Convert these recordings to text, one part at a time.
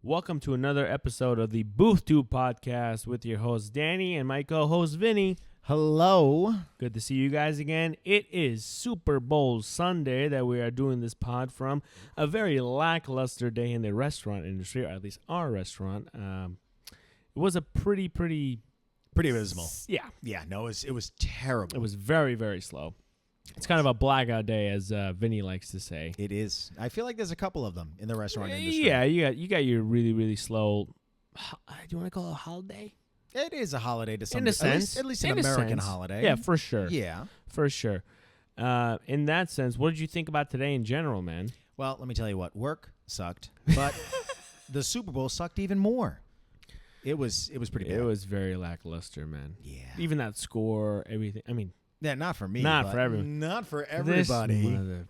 Welcome to another episode of the Booth Tube Podcast with your host Danny and my co-host Vinny. Hello. Good to see you guys again. It is Super Bowl Sunday that we are doing this pod from. A very lackluster day in the restaurant industry, or at least our restaurant. It was a pretty abysmal. Yeah. Yeah, no, it was terrible. It was very, very slow. It's kind of a blackout day, as Vinny likes to say. It is. I feel like there's a couple of them in the restaurant industry. Yeah, you got your really, really slow. Do you want to call it a holiday? It is a holiday to some In a sense. At least an In a American sense. holiday. Yeah, for sure. Yeah. For sure. In that sense, what did you think about today in general, man? Well, let me tell you what. Work sucked, but the Super Bowl sucked even more. It was pretty bad. It was very lackluster, man. Yeah. Even that score, everything. I mean, Yeah, not for me. Not but for everyone. Not for everybody. This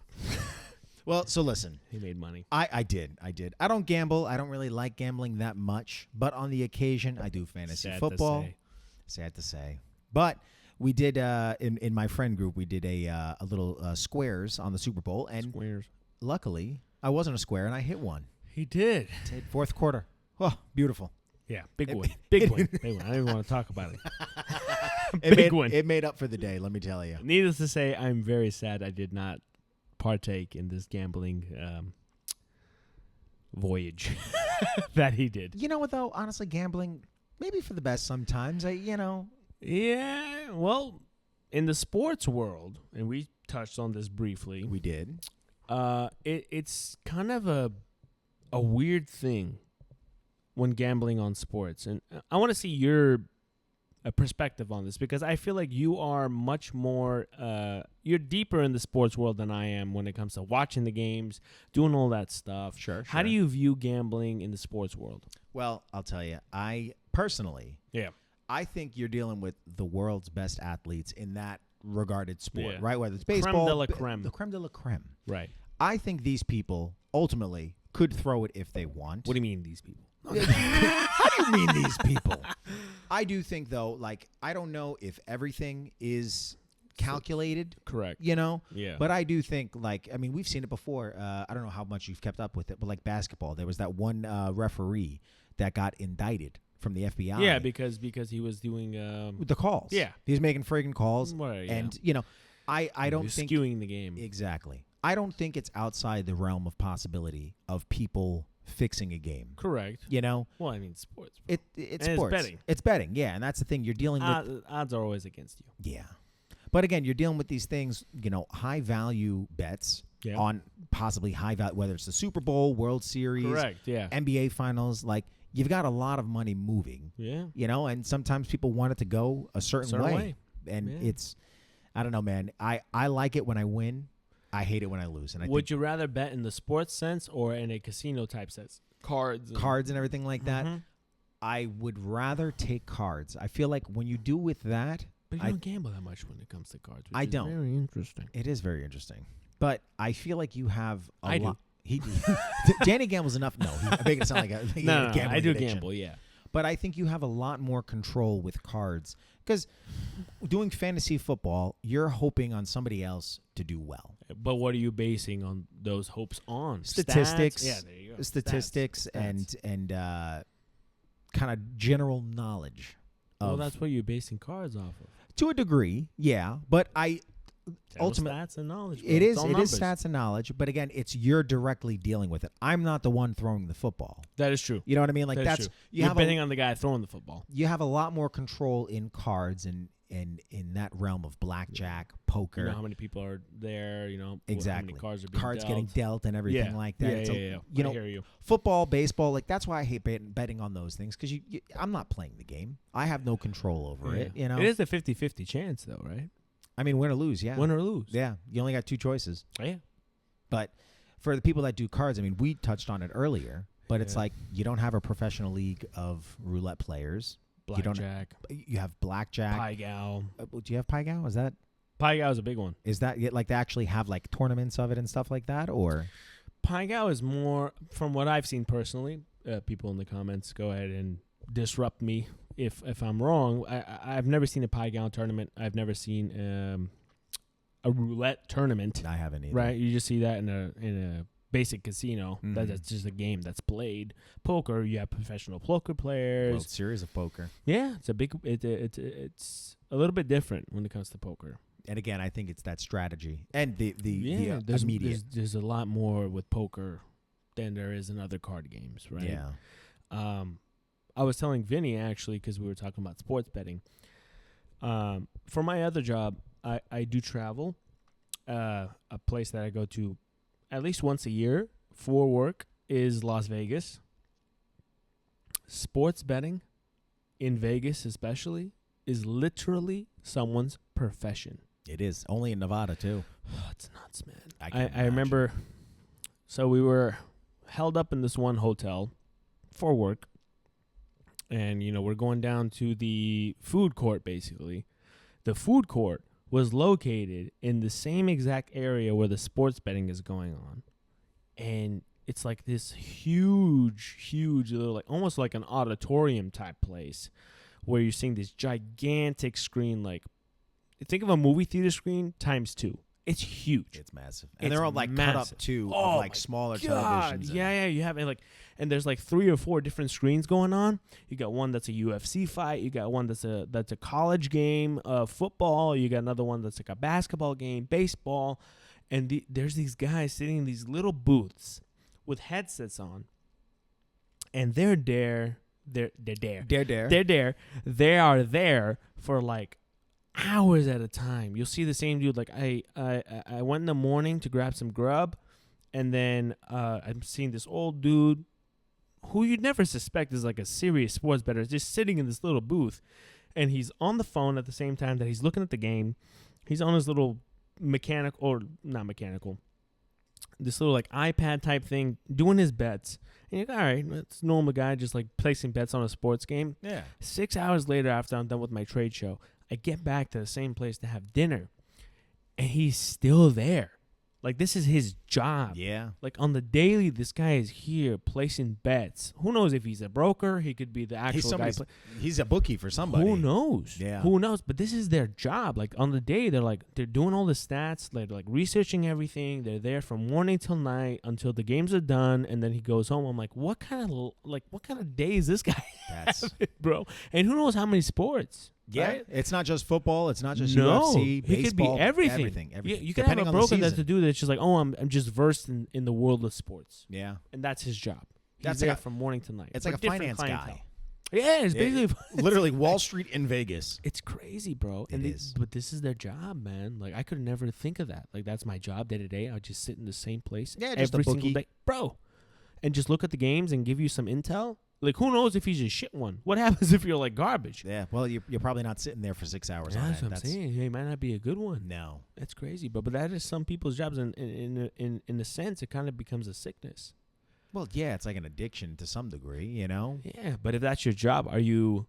Well, so listen. he made money. I did. I don't gamble. I don't really like gambling that much. But on the occasion, I do fantasy Sad to football. say. Sad to say. But we did, in my friend group, we did a little squares on the Super Bowl. And Squares. luckily, I wasn't a square, and I hit one. He did. Fourth quarter. Oh, beautiful. Yeah, big win. Big win. Big win. I don't even want to talk about it. It made up for the day, let me tell you. Needless to say, I'm very sad I did not partake in this gambling voyage that he did. You know what, though? Honestly, gambling, maybe for the best sometimes. Yeah, well, in the sports world, and we touched on this briefly, We did. it's kind of a weird thing when gambling on sports. And I want to see your perspective on this, because I feel like you are much more, you're deeper in the sports world than I am when it comes to watching the games, doing all that stuff. Sure. How do you view gambling in the sports world? Well, I'll tell you, I personally, Yeah. I think you're dealing with the world's best athletes in that regarded sport, Yeah. right? Whether it's baseball, Creme de la creme. the creme de la creme. Right. I think these people ultimately could throw it if they want. What do you mean, these people? How do you mean these people? I do think, though, like, I don't know if everything is calculated, Correct. Yeah. but I do think, like, I mean, we've seen it before. I don't know how much you've kept up with it, but like basketball, there was that one referee that got indicted from the FBI. Yeah, because he was doing With the calls. Yeah. He was making friggin' calls. Right, yeah. And, I don't think skewing the game. Exactly. I don't think it's outside the realm of possibility of people fixing a game. Correct. Well, I mean, sports. it's And sports. it's betting. It's betting, yeah, and that's the thing you're dealing with. Odds are always against you. Yeah. But again, you're dealing with these things, high value bets Yeah. on possibly high value, whether it's the Super Bowl, World Series, Correct. Yeah. NBA Finals. Like, you've got a lot of money moving, Yeah. and sometimes people want it to go a certain way. And Yeah. I don't know, man. I like it when I win. I hate it when I lose. And Would you rather bet in the sports sense or in a casino type sense? Cards and everything like that, Mhm. I would rather take cards. I feel like when you do with that, But you don't gamble that much when it comes to cards. Which I is don't. Very interesting. it is very interesting. But I feel like you have a I do. lot. Danny gambles enough. No, I make it sound like a No, gambling I do addiction. gamble. Yeah. But I think you have a lot more control with cards because doing fantasy football, you're hoping on somebody else to do well. But what are you basing on those hopes on? Statistics. Stats? Yeah, there you go. Statistics Stats. and kind of general knowledge. Well, that's what you're basing cards off of. To a degree, yeah. But Stats and knowledge. Bro. It is all it numbers. is stats and knowledge, but again, you're directly dealing with it. I'm not the one throwing the football. That is true. You know what I mean? Like That's true. you You're have betting on the guy throwing the football. you have a lot more control in cards and in that realm of blackjack, poker. You know how many people are there. Exactly. How many cards are being dealt. getting dealt and everything like that. Yeah. You I know, hear you. football, baseball, like that's why I hate betting on those things because I'm not playing the game. I have no control over it. It is a 50-50 chance, though, right? I mean, win or lose, yeah. Win or lose. Yeah, you only got two choices. Yeah. But for the people that do cards, I mean, we touched on it earlier, but it's Yeah. like you don't have a professional league of roulette players. Blackjack. You have blackjack. Pai Gow. Do you have Pai Gow? Is that a big one. like they actually have like tournaments of it and stuff like that, or? Pai Gow is more, from what I've seen personally. People in the comments, go ahead and disrupt me if I'm wrong. I've never seen a Pai Gow tournament. I've never seen a roulette tournament. I haven't either. Right, you just see that in a basic casino. That's just a game that's played. Poker, you have professional poker players. World Series of Poker. Yeah, it's a big. It's a little bit different when it comes to poker. And again, I think it's that strategy and the there's, immediate. There's a lot more with poker than there is in other card games, right? Yeah. I was telling Vinny actually because we were talking about sports betting. For my other job, I do travel. A place that I go to at least once a year for work is Las Vegas. Sports betting in Vegas especially is literally someone's profession. It is. Only in Nevada, too. It's nuts, man. I remember, so we were held up in this one hotel for work. And, we're going down to the food court, basically. The food court was located in the same exact area where the sports betting is going on. And it's like this huge, little, like almost like an auditorium type place where you're seeing this gigantic screen, like, think of a movie theater screen times 2. It's huge. It's massive. And they're all like cut up too of like smaller televisions. Yeah, you have it like, and there's like 3 or 4 different screens going on. You got one that's a UFC fight. You got one that's a college game, football. You got another one that's like a basketball game, baseball. And there's these guys sitting in these little booths with headsets on, and they're there. They are there for like hours at a time. You'll see the same dude. Like I went in the morning to grab some grub, and then I'm seeing this old dude who you'd never suspect is like a serious sports bettor, just sitting in this little booth, and he's on the phone at the same time that he's looking at the game. He's on his little this little like iPad type thing, doing his bets. And you're like, all right, that's a normal guy just like placing bets on a sports game. Yeah. 6 hours later, after I'm done with my trade show, I get back to the same place to have dinner, and he's still there. Like, this is his job. Yeah. Like, on the daily, this guy is here placing bets. Who knows if he's a broker? He could be the actual guy. He's a bookie for somebody. Who knows? Yeah. Who knows? But this is their job. Like, on the day, they're doing all the stats. They're, like, researching everything. They're there from morning till night until the games are done, and then he goes home. I'm like, what kind of day is this guy having, bro? And who knows how many sports? Yeah, right? It's not just football. It's not just UFC, baseball. He could be everything. You can have a broker that's a dude that's just like, oh, I'm just versed in the world of sports. Yeah, and that's his job. He's that's there like from morning to night. It's like a finance guy. Yeah, it's basically literally Wall Street in Vegas. It's crazy, bro. It is. But this is their job, man. Like, I could never think of that. Like, that's my job day to day. I would just sit in the same place every single day, bro, and just look at the games and give you some intel. Like, who knows if he's a shit one? What happens if you're like garbage? Yeah, well, you're probably not sitting there for 6 hours. That's what I'm saying. He might not be a good one. No, that's crazy. But that is some people's jobs, and in a sense, it kind of becomes a sickness. Well, yeah, it's like an addiction to some degree, you know. Yeah, but if that's your job, do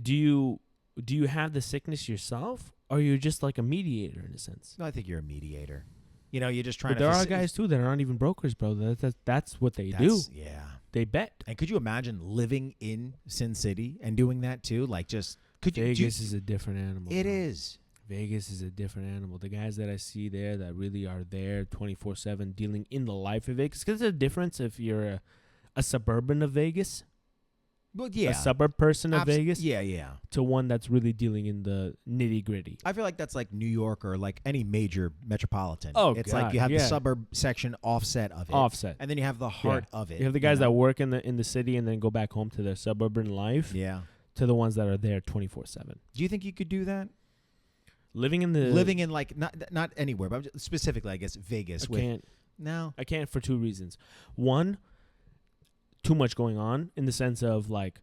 you have the sickness yourself, or are you just like a mediator in a sense? No, I think you're a mediator. You know, you're just trying but to. There are guys too that aren't even brokers, bro. That's what they do. Yeah. They bet. And could you imagine living in Sin City and doing that too? Like, just Vegas is a different animal. It is. Vegas is a different animal. The guys that I see there that really are there 24/7 dealing in the life of Vegas. Because there's a difference if you're a suburban of Vegas. Well, yeah. A suburb person of Vegas. Yeah. To one that's really dealing in the nitty gritty. I feel like that's like New York or like any major metropolitan. Oh, it's like you have the suburb section offset of it. And then you have the heart of it. You have the guys that work in the city and then go back home to their suburban life. Yeah. To the ones that are there 24/7. Do you think you could do that? Living in like not anywhere, but specifically, I guess Vegas. I can't for 2 reasons. One, too much going on in the sense of like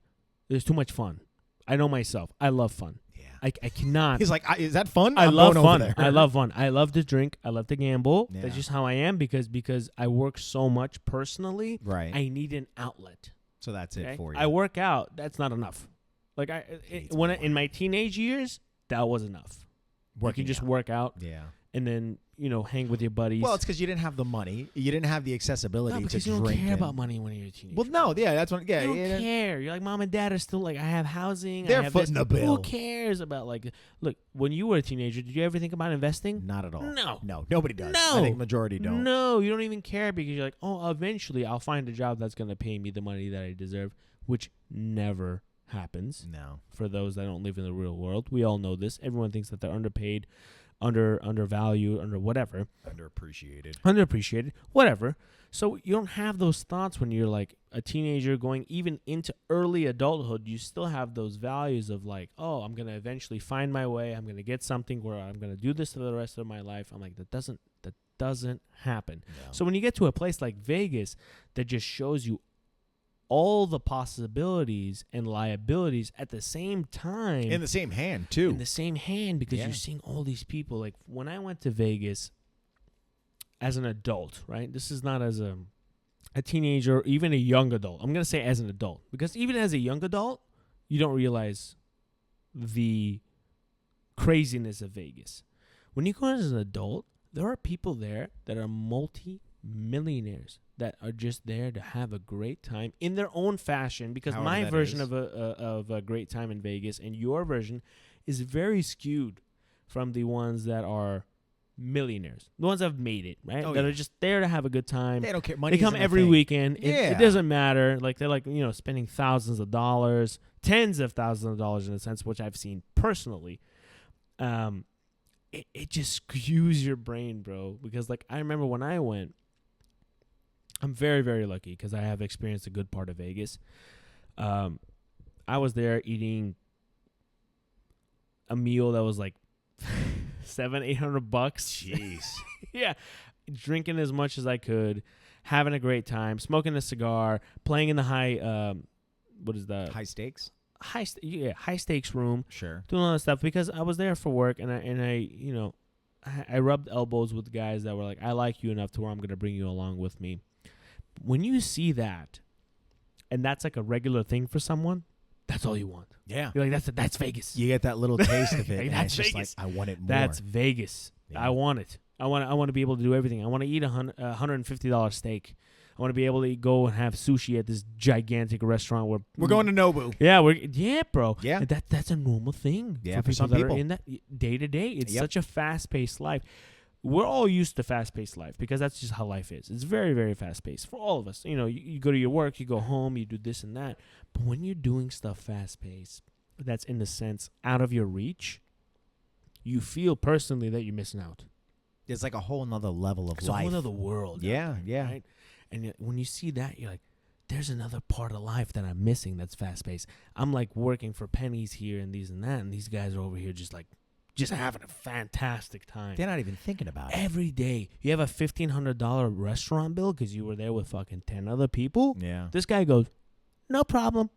there's too much fun. I know myself. I love fun. Yeah. I cannot. He's like, is that fun? I love fun. I love fun. I love to drink. I love to gamble. Yeah. That's just how I am because I work so much personally. Right. I need an outlet. So that's it for you. I work out. That's not enough. Like in my teenage years, that was enough. You can just work out. Yeah. And then hang with your buddies. Well, it's because you didn't have the money. You didn't have the accessibility no, to because you don't drink. care about money when you're a teenager. Well, no, yeah, that's what. Yeah, you don't yeah. care. You're like, mom and dad are still like, I have housing. They're I have footing this. the bill. Who cares about look, when you were a teenager, did you ever think about investing? Not at all. No, nobody does. No. I think majority don't. No, you don't even care because you're like, oh, eventually I'll find a job that's gonna pay me the money that I deserve, which never happens. No. For those that don't live in the real world, we all know this. Everyone thinks that they're underpaid, undervalued, underappreciated, whatever. So you don't have those thoughts when you're like a teenager going even into early adulthood. You still have those values of like, oh, I'm gonna eventually find my way. I'm gonna get something where I'm gonna do this for the rest of my life. I'm like, that doesn't happen. No. So when you get to a place like Vegas that just shows you all the possibilities and liabilities at the same time. In the same hand, too. In the same hand, because Yeah. you're seeing all these people. Like, when I went to Vegas as an adult, right? This is not as a teenager or even a young adult. I'm going to say as an adult. Because even as a young adult, you don't realize the craziness of Vegas. When you go as an adult, there are people there that are multi-millionaires that are just there to have a great time in their own fashion, because However my that version is. of a great time in Vegas and your version is very skewed from the ones that are millionaires, the ones that have made it, right? Oh, that yeah. are just there to have a good time. They don't care. Money They come isn't a every thing. weekend. It Yeah. doesn't matter. Like, they're like, spending thousands of dollars, tens of thousands of dollars in a sense, which I've seen personally. It just skews your brain, bro. Because like, I remember when I went, I'm very, very lucky because I have experienced a good part of Vegas. I was there eating a meal that was like $700-800. Jeez. Yeah, drinking as much as I could, having a great time, smoking a cigar, playing in the high. What is that? High stakes? High stakes room, Sure. doing all that stuff because I was there for work, and I rubbed elbows with guys that were like, I like you enough to where I'm gonna bring you along with me. When you see that, and that's like a regular thing for someone, that's all you want. Yeah. You're like, that's Vegas. You get that little taste of it, Like, and that's it's just Vegas. like, I want it more. That's Vegas. Yeah. I want it. I want to be able to do everything. I want to eat $150 steak. I want to be able to go and have sushi at this gigantic restaurant where We're going to Nobu. Yeah, bro. Yeah. And that's a normal thing. Yeah, for people some that people. are in that day to day. It's Yep. such a fast paced life. We're all used to fast paced life because that's just how life is. It's very, very fast paced for all of us. You go to your work, you go home, you do this and that. But when you're doing stuff fast paced, that's in a sense out of your reach, you feel personally that you're missing out. It's like a whole nother level of It's life. a whole other world. Yeah, yeah. Right? And when you see that, you're like, there's another part of life that I'm missing that's fast paced. I'm like working for pennies here and these and that, and these guys are over here just having a fantastic time. They're not even thinking about it. Every day. You have a $1,500 restaurant bill because you were there with fucking 10 other people. Yeah. This guy goes, no problem.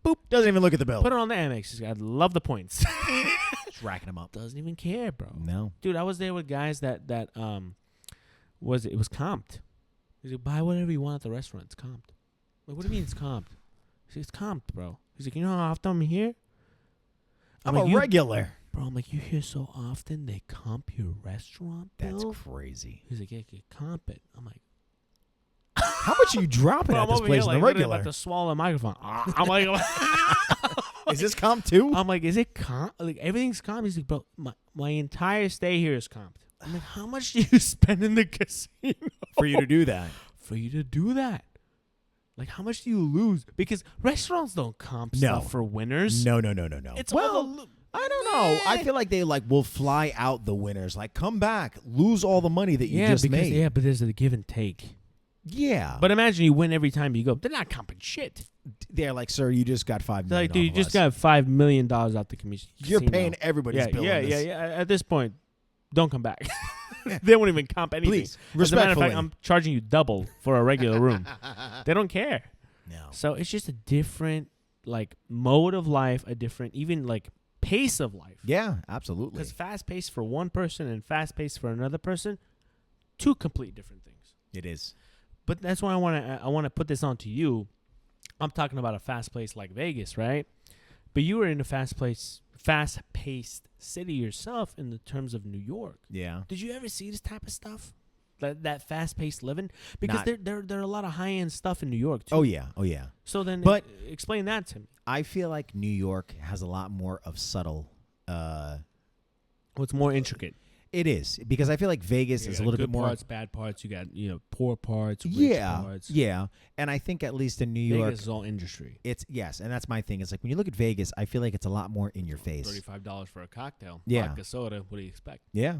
Boop. Doesn't even look at the bill. Put it on the Amex. I love the points. Just racking them up. Doesn't even care, bro. No. Dude, I was there with guys that was comped. He's like, buy whatever you want at the restaurant. It's comped. Like, what do you mean it's comped? He's like, it's comped, bro. He's like, you know how often I'm here? I'm like, a regular. Bro, I'm like, you here so often they comp your restaurant bill? That's crazy. He's like, yeah, you comp it. I'm like, How much are you dropping bro, at I'm this over place here, in like, the literally regular? about to swallow a microphone. I'm like, Is this comp too? I'm like, is it comp? Like, everything's comped. He's like, bro, my entire stay here is comped. I'm like, how much do you spend in the casino For you to do that. for you to do that? Like, how much do you lose? Because restaurants don't comp stuff for winners. No. It's well, all the I don't know. I feel like they will fly out the winners. Like, come back, lose all the money that you just made. Yeah, but there's a give and take. Yeah. But imagine you win every time you go. They're not comping shit. They're like, sir, you just got $5 They're million. like, dude, you off just of us. got $5 million out the commission. You're casino. paying everybody's bill. on this. Yeah. At this point, don't come back. They won't even comp anything. Please, As a matter of respectfully. fact, I'm charging you double for a regular room. They don't care. No. So it's just a different mode of life, a different even pace of life. Yeah, absolutely. Because fast paced for one person and fast paced for another person, two complete different things. It is. But that's why I want to put this on to you. I'm talking about a fast place like Vegas, right? But you were in a fast-paced city yourself in the terms of New York. Yeah. Did you ever see this type of stuff? That fast-paced living? Because Not- there are a lot of high-end stuff in New York, too. Oh yeah. Oh yeah. So then But- explain that to me. I feel like New York has a lot more of subtle. What's more intricate? It is because I feel like Vegas You is a got little good bit more. parts, bad parts. You got, poor parts, rich Yeah, parts. yeah, and I think at least in New York, Vegas is all industry. it's yes, and that's my thing. It's like when you look at Vegas, I feel like it's a lot more in your face. $35 for a cocktail. Yeah. Vodka soda. What do you expect? Yeah,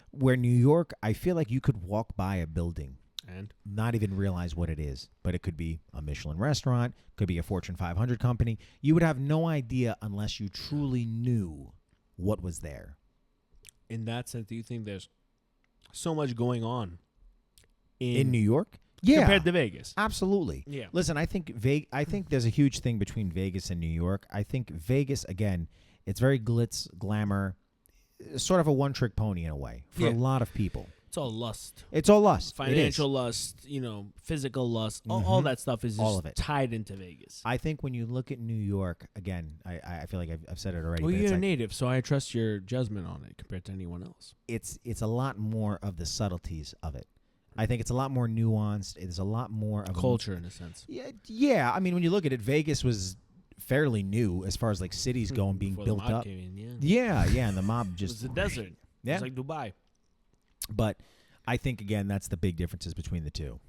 where New York, I feel like you could walk by a building, And not even realize what it is, but it could be a Michelin restaurant, could be a Fortune 500 company. You would have no idea unless you truly knew what was there. in that sense, do you think there's so much going on In New York, yeah, compared to Vegas? absolutely. Yeah. Listen, I think there's a huge thing between Vegas and New York. I think Vegas, again, it's very glitz, glamour, sort of a one-trick pony in a way for a Yeah. lot of people. It's all lust. It's all lust. It is. Financial lust, physical lust. All Mhm. that stuff is All just of it. tied into Vegas. I think when you look at New York, again, I feel like I've said it already. Well, but it's you're a like, native, so I trust your judgment on it compared to anyone else. it's a lot more of the subtleties of it. I think it's a lot more nuanced. It's a lot more of Culture, in a sense. Yeah. I mean, when you look at it, Vegas was fairly new as far as like cities go and being Before built the mob up. came in, yeah. Yeah, and the mob It just was a desert. Yeah. It's like Dubai. But I think again that's the big differences between the two.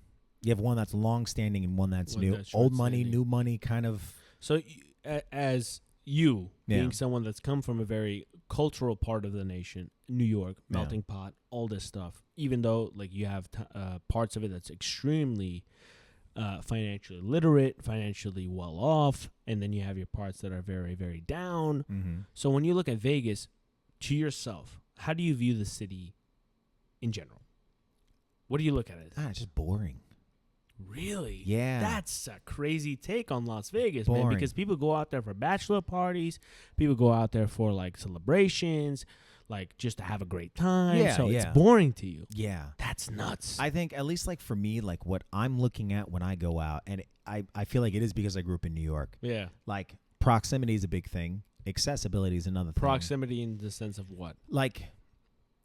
You have one that's long standing and one that's One new. that's Old money, short-standing. new money, kind of. So, as you Yeah. being someone that's come from a very cultural part of the nation, New York, Yeah. melting pot, all this stuff, even though like you have parts of it that's extremely financially literate, financially well off, and then you have your parts that are very, very down. Mm-hmm. So when you look at Vegas, to yourself, how do you view the city in general? What do you look at it? It's just boring. Really? Yeah. That's a crazy take on Las Vegas, man, Boring. because people go out there for bachelor parties, people go out there for like celebrations, like just to have a great time. Yeah, so it's yeah. boring to you. Yeah. That's nuts. I think at least like for me, like what I'm looking at when I go out, and I feel like it is because I grew up in New York. yeah. Like proximity is a big thing. Accessibility is another thing. Proximity in the sense of what? Like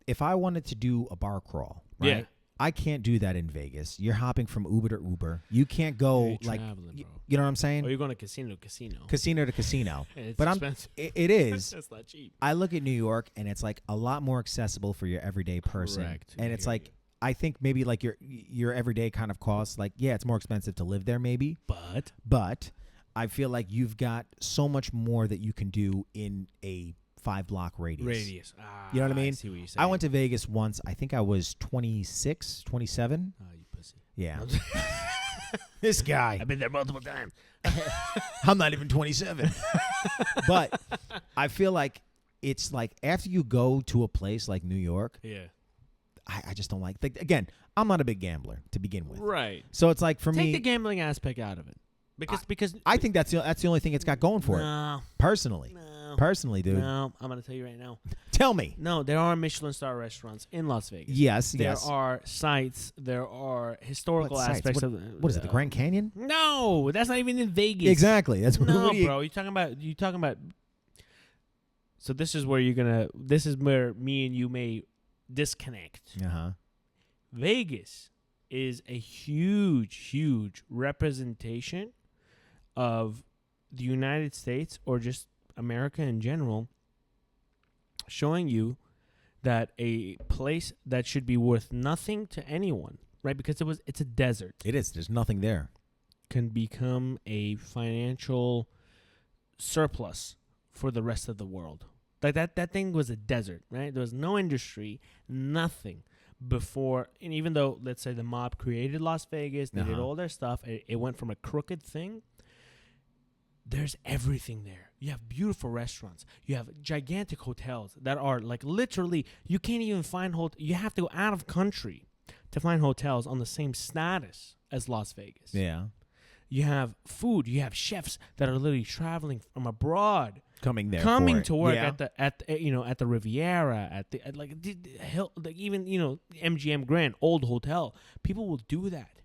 if I wanted to do a bar crawl, right? Yeah. I can't do that in Vegas. You're hopping from Uber to Uber. You can't go You're like traveling, y- bro. you know what I'm saying? Or you're going to casino to casino. Casino to casino. And it's but expensive. it is. That's not cheap. I look at New York and it's like a lot more accessible for your everyday person. Correct. And I it's hear like you. I think maybe like your everyday kind of costs, like yeah, it's more expensive to live there maybe, but I feel like you've got so much more that you can do in a 5-block radius. You know what I mean? I see what you're saying. I went to Vegas once. I think I was 26, 27. Oh, you pussy. Yeah. This guy. I've been there multiple times. I'm not even 27. But I feel like it's like after you go to a place like New York, Yeah. I just don't like. Again, I'm not a big gambler to begin with. Right. So it's like for Take me, the gambling aspect out of it. Because I think that's the only thing it's got going for it. no, Personally. no, Personally, dude. no. I'm gonna tell you right now. Tell me. No, there are Michelin star restaurants in Las Vegas. Yes, There yes. are sites. There are historical What sites? aspects What- of What is it, the Grand Canyon? No, that's not even in Vegas. Exactly. That's No, what you- bro. You're talking about. So this is where This is where me and you may disconnect. Uh-huh. Vegas is a huge, huge representation of the United States or just America in general, showing you that a place that should be worth nothing to anyone, right? Because it's a desert, It is. There's nothing there. can become a financial surplus for the rest of the world. Like that thing was a desert, right? There was no industry, nothing before. And even though, let's say, the mob created Las Vegas, they did Uh-huh. all their stuff, it went from a crooked thing. There's everything there. You have beautiful restaurants. You have gigantic hotels that are like literally, you can't even find you have to go out of country to find hotels on the same status as Las Vegas. Yeah. You have food. You have chefs that are literally traveling from abroad, Coming there. coming for it. to work Yeah. at the Riviera, at the hill, like even MGM Grand, old hotel. People will do that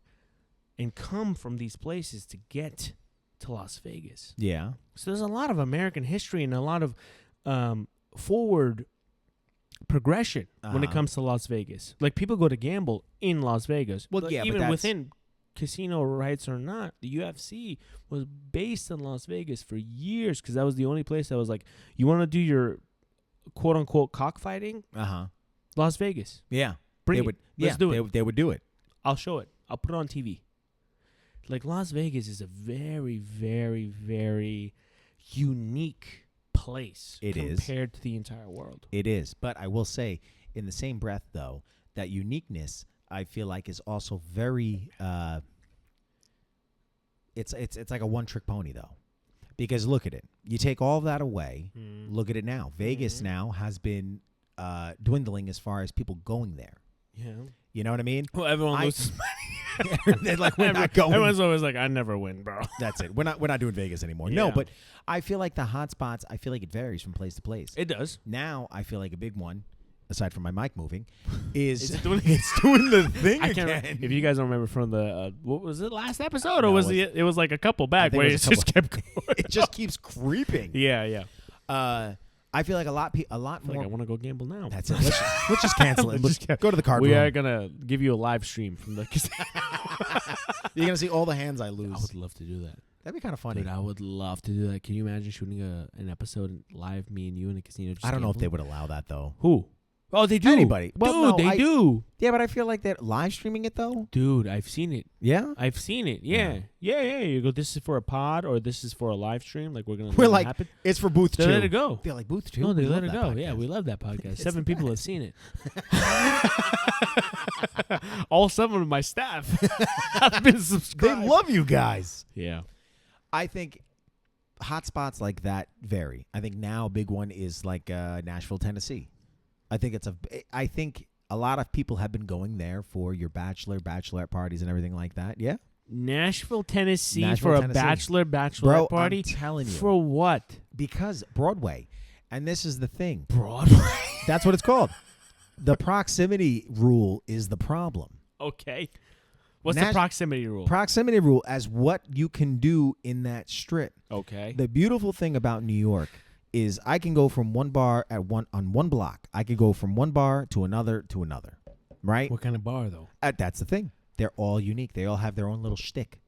and come from these places to get to Las Vegas. Yeah. So there's a lot of American history and a lot of forward progression when it comes to Las Vegas. Like, people go to gamble in Las Vegas. Well, Like, yeah, but even that's- within casino rights or not, the UFC was based in Las Vegas for years because that was the only place that was like, you want to do your quote unquote cockfighting? Las Vegas. Yeah. Bring they it. would. Let's do it. They would do it. I'll show it. I'll put it on TV. Like, Las Vegas is a very, very, very unique place. It is. compared to the entire world. It is. But I will say, in the same breath, though, that uniqueness, I feel like, is also very. It's like a one-trick pony, though, because look at it. You take all of that away. Look at it now. Vegas now has been dwindling as far as people going there. Yeah. You know what I mean? Well, everyone loses money. They're like, we're not going. Everyone's always like, I never win, bro. That's it. We're not doing Vegas anymore. Yeah. No, but I feel like the hot spots, I feel like it varies from place to place. It does. Now I feel like a big one, aside from my mic moving, is Is it doing- it's doing the thing I can't again. if you guys don't remember from the what was it, last episode, or No, was it it was like a couple back think where it it was a just kept going. It just keeps creeping. Yeah. I feel like a lot I more. feel like I want to go gamble now. That's it. Let's just cancel it. Let's just Go to the card We room. are gonna give you a live stream from the casino. You're gonna see all the hands I I lose. would love to do that. That'd be kind of funny. Dude, I would love to do that. Can you imagine shooting an episode live, me and you in a casino? Just I don't know if they gambling? would allow that though. Who? Oh, they do. Anybody. Well, Dude, no, they do. Yeah, but I feel like they're live streaming it though. Dude, I've seen it. Yeah. I've seen it. Yeah. You go, this is for a pod or this is for a live stream. Like, we're going to We're let like, it happen. it's for booth They 2. let it go. They're like booth 2. No, they We let love it that go. podcast. Yeah, we love that podcast. It's 7 people have nice. seen it. All 7 of my staff have been They subscribed. love you guys. Yeah. I think hot spots like that vary. I think now a big one is like Nashville, Tennessee. I think a lot of people have been going there for your bachelorette parties and everything like that. Yeah. Nashville, Tennessee Nashville, for Tennessee. a bachelorette Bro, party? I'm telling you. For what? Because Broadway. And this is the thing. Broadway. That's what it's called. The proximity rule is the problem. Okay. What's the proximity rule? Proximity rule as what you can do in that strip. Okay. The beautiful thing about New York is I can go from one bar on one block. I could go from one bar to another, right? What kind of bar, though? That's the thing. They're all unique. They all have their own little shtick.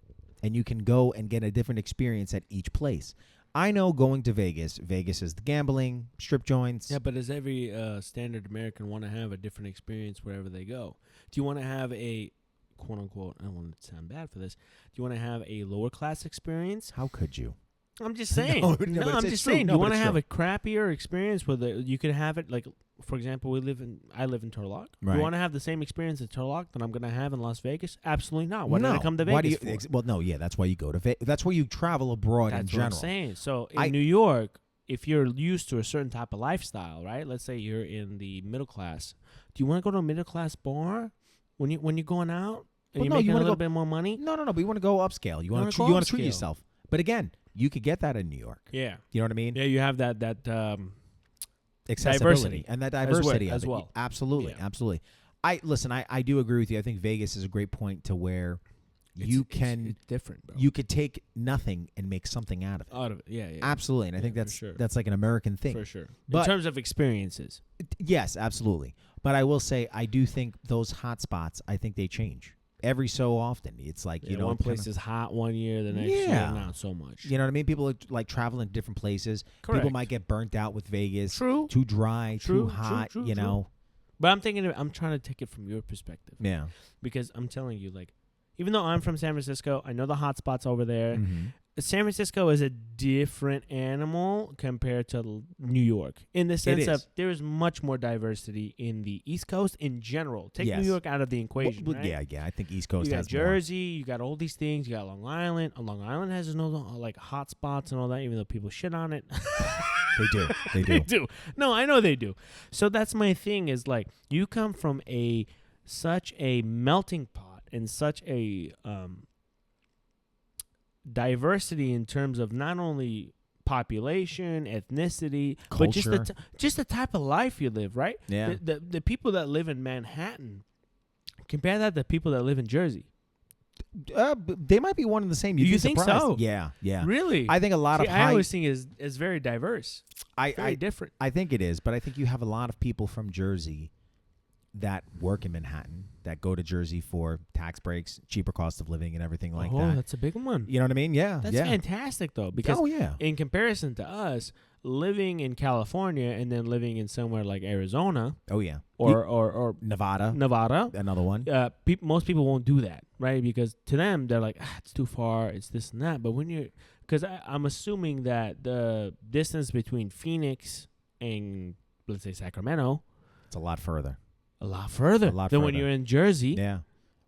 And you can go and get a different experience at each place. I know going to Vegas is the gambling, strip joints. Yeah, but does every standard American want to have a different experience wherever they go? Do you want to have a, quote-unquote, I don't want to sound bad for this, do you want to have a lower-class experience? How could you? I'm just saying. No, No, but I'm it's just true. saying. No, Do you but want to it's have true. a crappier experience where you could have it, like, for example, I live in Turtle Rock. Do Right. you want to have the same experience in Turtle Rock that I'm going to have in Las Vegas? Absolutely not. Why no. did I come to Why do Vegas you, for? well, no, yeah, that's why you go to Vegas. That's why you travel abroad in That's what general. I'm saying. So in New York, if you're used to a certain type of lifestyle, right? Let's say you're in the middle class. Do you want to go to a middle class bar when you're going out and Well, you're no, making you a wanna little go- bit more money? No, but you want to go upscale. You want to go treat upscale. yourself. But again, you could get that in New York. Yeah. You know what I mean? Yeah, you have that Accessibility diversity and that as well- diversity as of it. well. Absolutely, Yeah. absolutely. I do agree with you. I think Vegas is a great point to where it's different, bro. you could take nothing and make something out of it. Out of it. Yeah. Absolutely, and I Yeah, think for that's sure. that's like an American thing. For sure. But- in terms of experiences. Yes, absolutely. But I will say I do think those hot spots, I think they change every so often. It's like, Yeah, you know, one place kinda- is hot one year, the next year Yeah. not so much. you know what I mean? People are like traveling to different places. Correct. People might get burnt out with Vegas. True. Too dry, True, too hot, true, you true. know. But I'm trying to take it from your perspective. Yeah. Because I'm telling you, like, even though I'm from San Francisco, I know the hot spots over there. Mm-hmm. San Francisco is a different animal compared to New York in the sense of is. there is much more diversity in the East Coast in general. Take Yes. New York out of the equation. Well, right? yeah. I think East Coast You got has Jersey, you got all these things, you got Long Island. Long Island has no like hot spots and all that, even though people shit on it. more. They do. They do. They do. No, I know they do. So that's my thing is like you come from such a melting pot and such a diversity in terms of not only population, ethnicity, but Culture. just the type of life you live, right? Yeah. The people that live in Manhattan, compare that to people that live in Jersey. They might be one and the same. You'd You be think surprised. so? Yeah. Really? I think a lot of I always think is very diverse. Very different. I think it is, but I think you have a lot of people from Jersey that work in Manhattan that go to Jersey for tax breaks, cheaper cost of living, and everything like that. Oh, that's a big one. You know what I mean? Yeah. That's yeah. fantastic, though, because in comparison to us, living in California and then living in somewhere like Arizona. Oh, yeah. Or Nevada. Another one. Most people won't do that, right? Because to them, they're like, it's too far, it's this and that. But when you're, because I'm assuming that the distance between Phoenix and, let's say, Sacramento, it's a lot further. A lot further than when you're in Jersey. Yeah.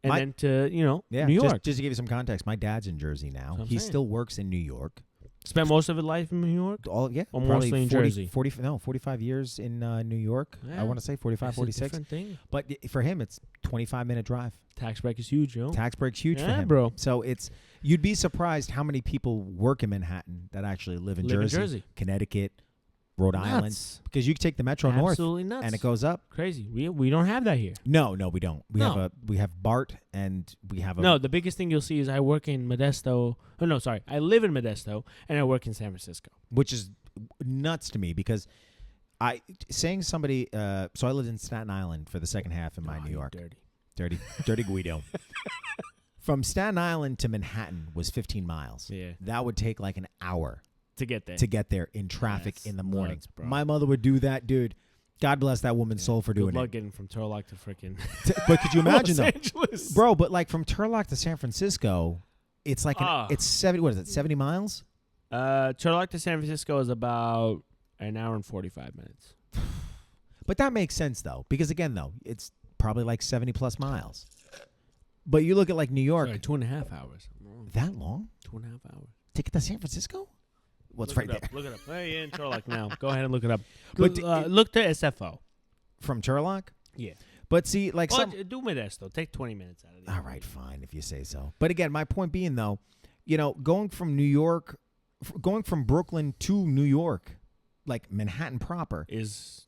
And then to, New York. Just to give you some context, my dad's in Jersey now. He still works in New York. Spent most of his life in New York? Or mostly in Jersey? 45 years in New York. Yeah. I want to say 45, 46. Different thing. But for him, it's 25-minute drive. Tax break is huge, yo. Tax break's huge for him. Bro. So you'd be surprised how many people work in Manhattan that actually live in Jersey, Connecticut, Rhode Island, because you can take the Metro North, absolutely nuts, and it goes up. Crazy. We don't have that here. No, we don't. We have BART, and we have the biggest thing you'll see is I work in Modesto. Oh no, sorry, I live in Modesto and I work in San Francisco, which is nuts to me because somebody. So I lived in Staten Island for the second half in my New York. Dirty Guido. From Staten Island to Manhattan was 15 miles. Yeah, that would take like an hour. To get there in traffic in the morning. Nuts, my mother would do that, dude. God bless that woman's soul for doing it. Good luck getting from Turlock to freaking But could you imagine Los Angeles. Bro, but like from Turlock to San Francisco, it's like it's 70, what is it, 70 miles? Turlock to San Francisco is about an hour and 45 minutes. But that makes sense though, because again though, it's probably like 70 plus miles. But you look at like New York. Sorry, 2.5 hours. That long? 2.5 hours. To get to San Francisco? What's right there? Look it up. Hey, you're in Turlock now. Go ahead and look it up. Look to SFO. From Turlock? Yeah. But see, like do Modesto. Take 20 minutes out of it. All right, fine, if you say so. But again, my point being, though, going from Brooklyn to New York, like Manhattan proper, it's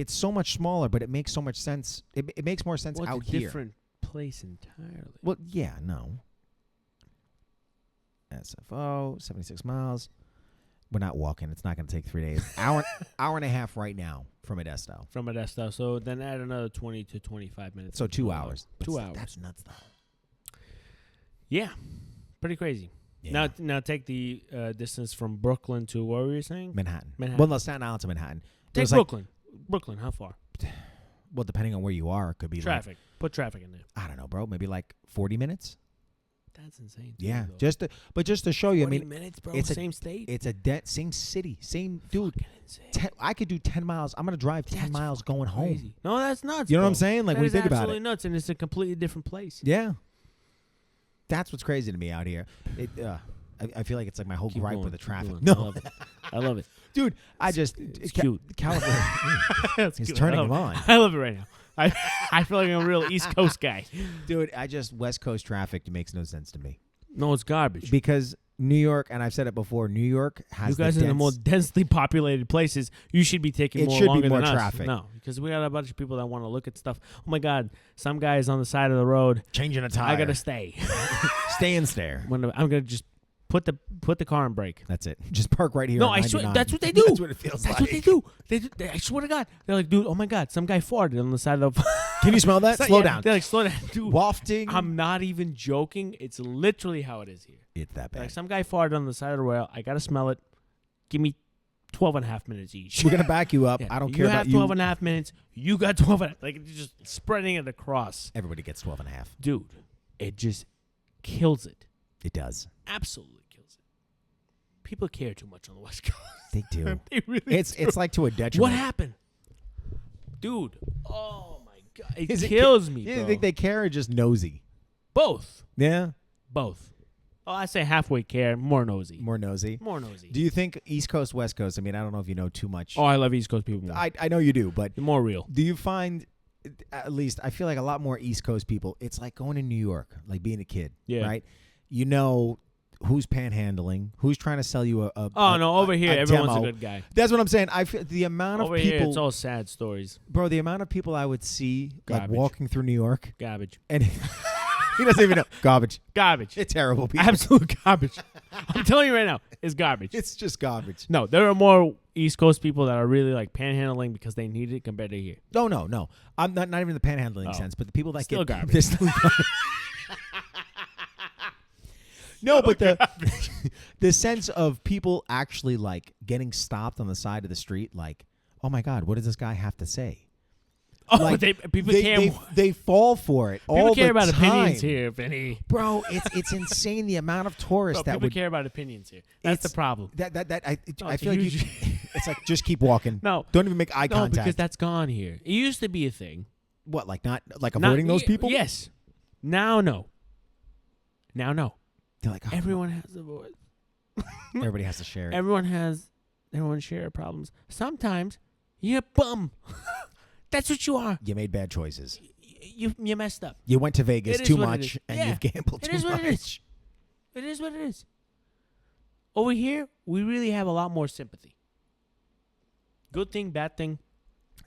so much smaller, but it makes so much sense. It makes more sense out here. Different place entirely. Well, yeah, no. SFO, 76 miles. We're not walking. It's not going to take 3 days. hour and a half right now from Modesto. So then add another 20 to 25 minutes. So 2 hours. 2 hours. That's nuts, though. Yeah. Pretty crazy. Yeah. Now take the distance from Brooklyn to, what were you saying? Manhattan. Well, no, Staten Island to Manhattan. Take Brooklyn. Brooklyn, how far? Well, depending on where you are, it could be traffic. Put traffic in there. I don't know, bro. Maybe like 40 minutes. That's insane. Yeah, just to show you. 40 minutes, bro. It's same state. It's same city, same dude. I could do 10 miles. I'm gonna drive 10 miles going home. No, that's nuts. You know what I'm saying? Like when you think about it, absolutely nuts, and it's a completely different place. Yeah, that's what's crazy to me out here. I feel like it's like my whole gripe with the traffic. No, I love it, dude. It's cute. California is turning them on. I love it right now. I feel like I'm a real East Coast guy. Dude, West Coast traffic makes no sense to me. No, it's garbage. Because New York, and I've said it before, New York has you guys in the more densely populated places, you should be taking more longer than traffic. Us. No, because we got a bunch of people that want to look at stuff. Oh my God, some guy is on the side of the road. Changing a tire. I got to stay. Stay and stare. I'm going to just put the car in brake. That's it. Just park right here. No, I swear that's what they do. That's what it feels like. That's what they do. I swear to God, they're like, dude, oh my God, some guy farted on the side of the. Can you smell that? Slow down. They're like, slow down, dude. Wafting. I'm not even joking. It's literally how it is here. It's that bad. Like some guy farted on the side of the rail. I gotta smell it. Give me 12 and a half minutes each. We're gonna back you up. I don't care about you. You have 12 and a half minutes. You got 12 and a half. Like it's just spreading it across. Everybody gets 12 and a half. Dude, it just kills it. It does. Absolutely. People care too much on the West Coast. They do. They really do. It's like to a detriment. What happened? Dude. Oh, my God. It kills me, bro. You think they care or just nosy? Both. Yeah? Both. Oh, I say halfway care, more nosy. More nosy? More nosy. Do you think East Coast, West Coast? I mean, I don't know if you know too much. Oh, I love East Coast people more. I know you do, but... They're more real. Do you find, at least, I feel like a lot more East Coast people, it's like going to New York, like being a kid, right? You know... Who's panhandling? Who's trying to sell you a over here, everyone's demo. a good guy. That's what I'm saying. I feel the amount of over people. Here, it's all sad stories. Bro, the amount of people I would see like walking through New York. Garbage. And He doesn't even know. Garbage. Garbage. It's terrible people. Absolute garbage. I'm telling you right now, it's garbage. It's just garbage. No, there are more East Coast people that are really like panhandling because they need it compared to here. No. I'm not even in the panhandling sense, but the people that Still get garbage. they're still garbage. No, but the sense of people actually like getting stopped on the side of the street, like, oh my God, what does this guy have to say? Oh, Like, people care. they fall for it People all care the about time. opinions here, Vinny. Bro. It's insane the amount of tourists Bro, that people would care about opinions here. That's the It's- problem. I it's feel a like huge- it's like just keep walking. No, Don't even make eye no, contact. because that's gone here. It used to be a thing. What, like not like Not- avoiding those people? Yes. Now, no. Now, no. They're like, oh, Everyone has a voice. everybody has to share it. Everyone share problems. Sometimes you're a bum. That's what you are. You made bad choices. You messed up. You went to Vegas It is too what it much is. and Yeah. you've gambled It too is much. what it is. It is what it is. Over here, we really have a lot more sympathy. Good thing, bad thing.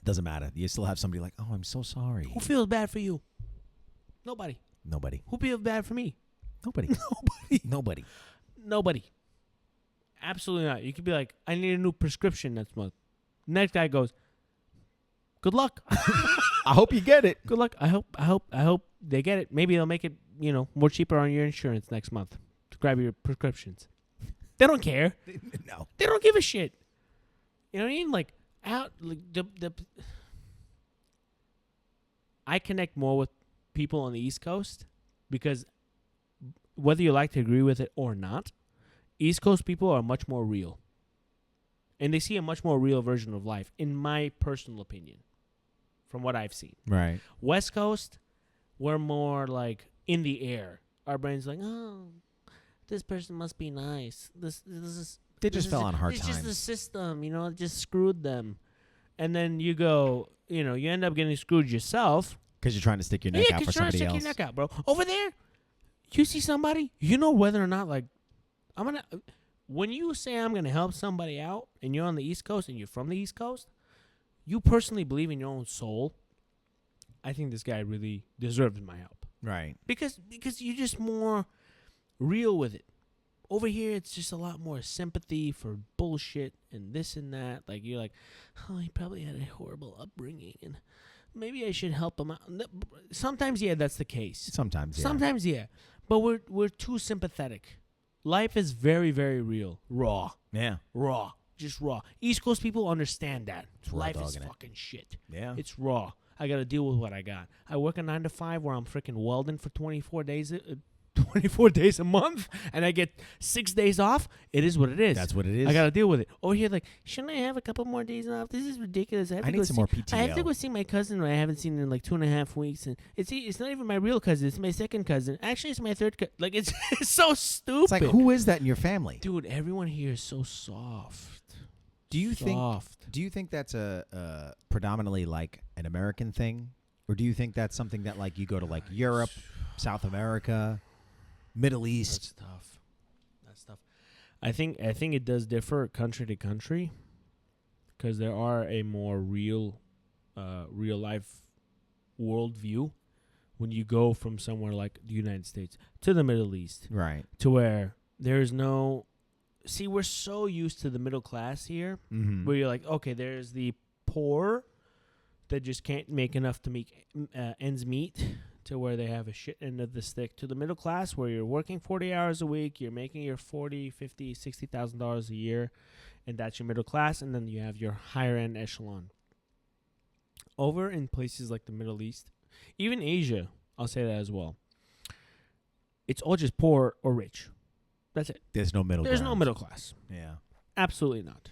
Doesn't matter. You still have somebody like, oh, I'm so sorry. Who feels bad for you? Nobody. Nobody. Who feels bad for me? Nobody. Nobody. Nobody. Absolutely not. You could be like, I need a new prescription next month. Next guy goes, good luck. I hope you get it. Good luck. I hope they get it. Maybe they'll make it, more cheaper on your insurance next month to grab your prescriptions. They don't care. No. They don't give a shit. You know what I mean? Like I connect more with people on the East Coast because whether you like to agree with it or not, East Coast people are much more real. And they see a much more real version of life, in my personal opinion, from what I've seen. Right. West Coast, we're more like in the air. Our brain's like, oh, this person must be nice. This is They just fell on hard it's times. just the system, it just screwed them. And then you go, you end up getting screwed yourself. Because you're trying to stick your neck out for trying to somebody stick else. your neck out, bro. Over there, you see somebody, whether or not, like, when you say I'm going to help somebody out and you're on the East Coast and you're from the East Coast, you personally believe in your own soul, I think this guy really deserves my help. Right. Because you're just more real with it. Over here, it's just a lot more sympathy for bullshit and this and that. Like, you're like, oh, he probably had a horrible upbringing, and maybe I should help him out. Sometimes, yeah, that's the case. Sometimes, yeah. Sometimes, yeah. But we're too sympathetic. Life is very, very real. Raw. Yeah. Raw. Just raw. East Coast people understand that. It's raw Life is dogging it. fucking shit. Yeah. It's raw. I got to deal with what I got. I work a 9 to 5 where I'm freaking welding for 24 days a month, and I get 6 days off. It is what it is. That's what it is. I got to deal with it. Over here, like, shouldn't I have a couple more days off? This is ridiculous. I need some more PTO. I have to go see my cousin who I haven't seen in like 2.5 weeks, and it's not even my real cousin. It's my second cousin. Actually, it's my third cousin. Like, it's so stupid. It's like, who is that in your family? Dude, everyone here is so soft. Do you Soft. think that's a predominantly like an American thing, or do you think that's something that like you go to like Europe, South America, Middle East? That's tough. I think it does differ country to country, because there are a more real life worldview when you go from somewhere like the United States to the Middle East, Right. to where there's no. See, we're so used to the middle class here, Mm-hmm. where you're like, okay, there's the poor that just can't make enough to make ends meet, to where they have a shit end of the stick, to the middle class where you're working 40 hours a week, you're making your $40,000, $50,000, $60,000 a year, and that's your middle class, and then you have your higher end echelon. Over in places like the Middle East, even Asia, I'll say that as well, it's all just poor or rich. That's it. There's no middle. There's no ground. middle class. Yeah. Absolutely not.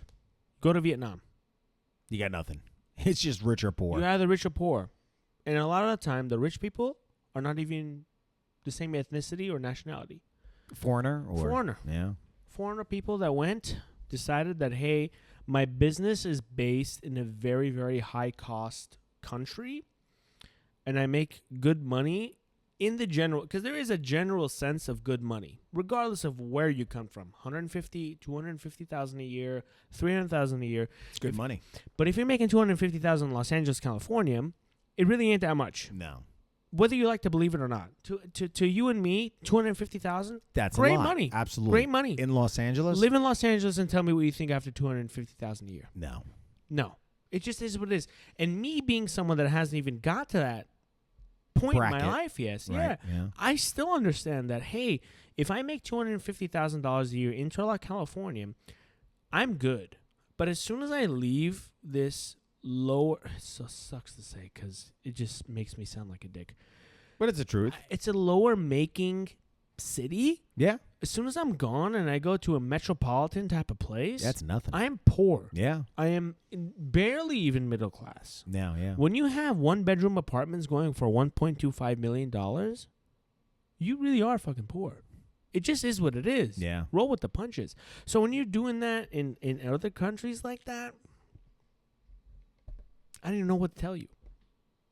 Go to Vietnam. You got nothing. It's just rich or poor. You're either rich or poor. And a lot of the time, the rich people are not even the same ethnicity or nationality. Foreigner or Foreigner. Yeah. Foreigner people that went, decided that, hey, my business is based in a very, very high-cost country, and I make good money in the general, because there is a general sense of good money, regardless of where you come from. 150, 250,000 a year, 300,000 a year. It's good money. But if you're making 250,000 in Los Angeles, California, it really ain't that much. No. whether you like to believe it or not, to you and me, 250,000. That's great a lot. money. Absolutely. Great money. In Los Angeles? Live in Los Angeles and tell me what you think after 250,000 a year. No. It just is what it is. And me being someone that hasn't even got to that point Bracket. in my life, yes, Right. Yeah. I still understand that. Hey, if I make $250,000 a year in Turlock, California, I'm good. But as soon as I leave this lower, it so sucks to say because it just makes me sound like a dick. But it's the truth. It's a lower making city. Yeah. As soon as I'm gone and I go to a metropolitan type of place, That's nothing. I'm poor. Yeah. I am barely even middle class. No, yeah. When you have 1-bedroom apartments going for $1.25 million, you really are fucking poor. It just is what it is. Yeah. Roll with the punches. So when you're doing that in other countries like that, I don't even know what to tell you.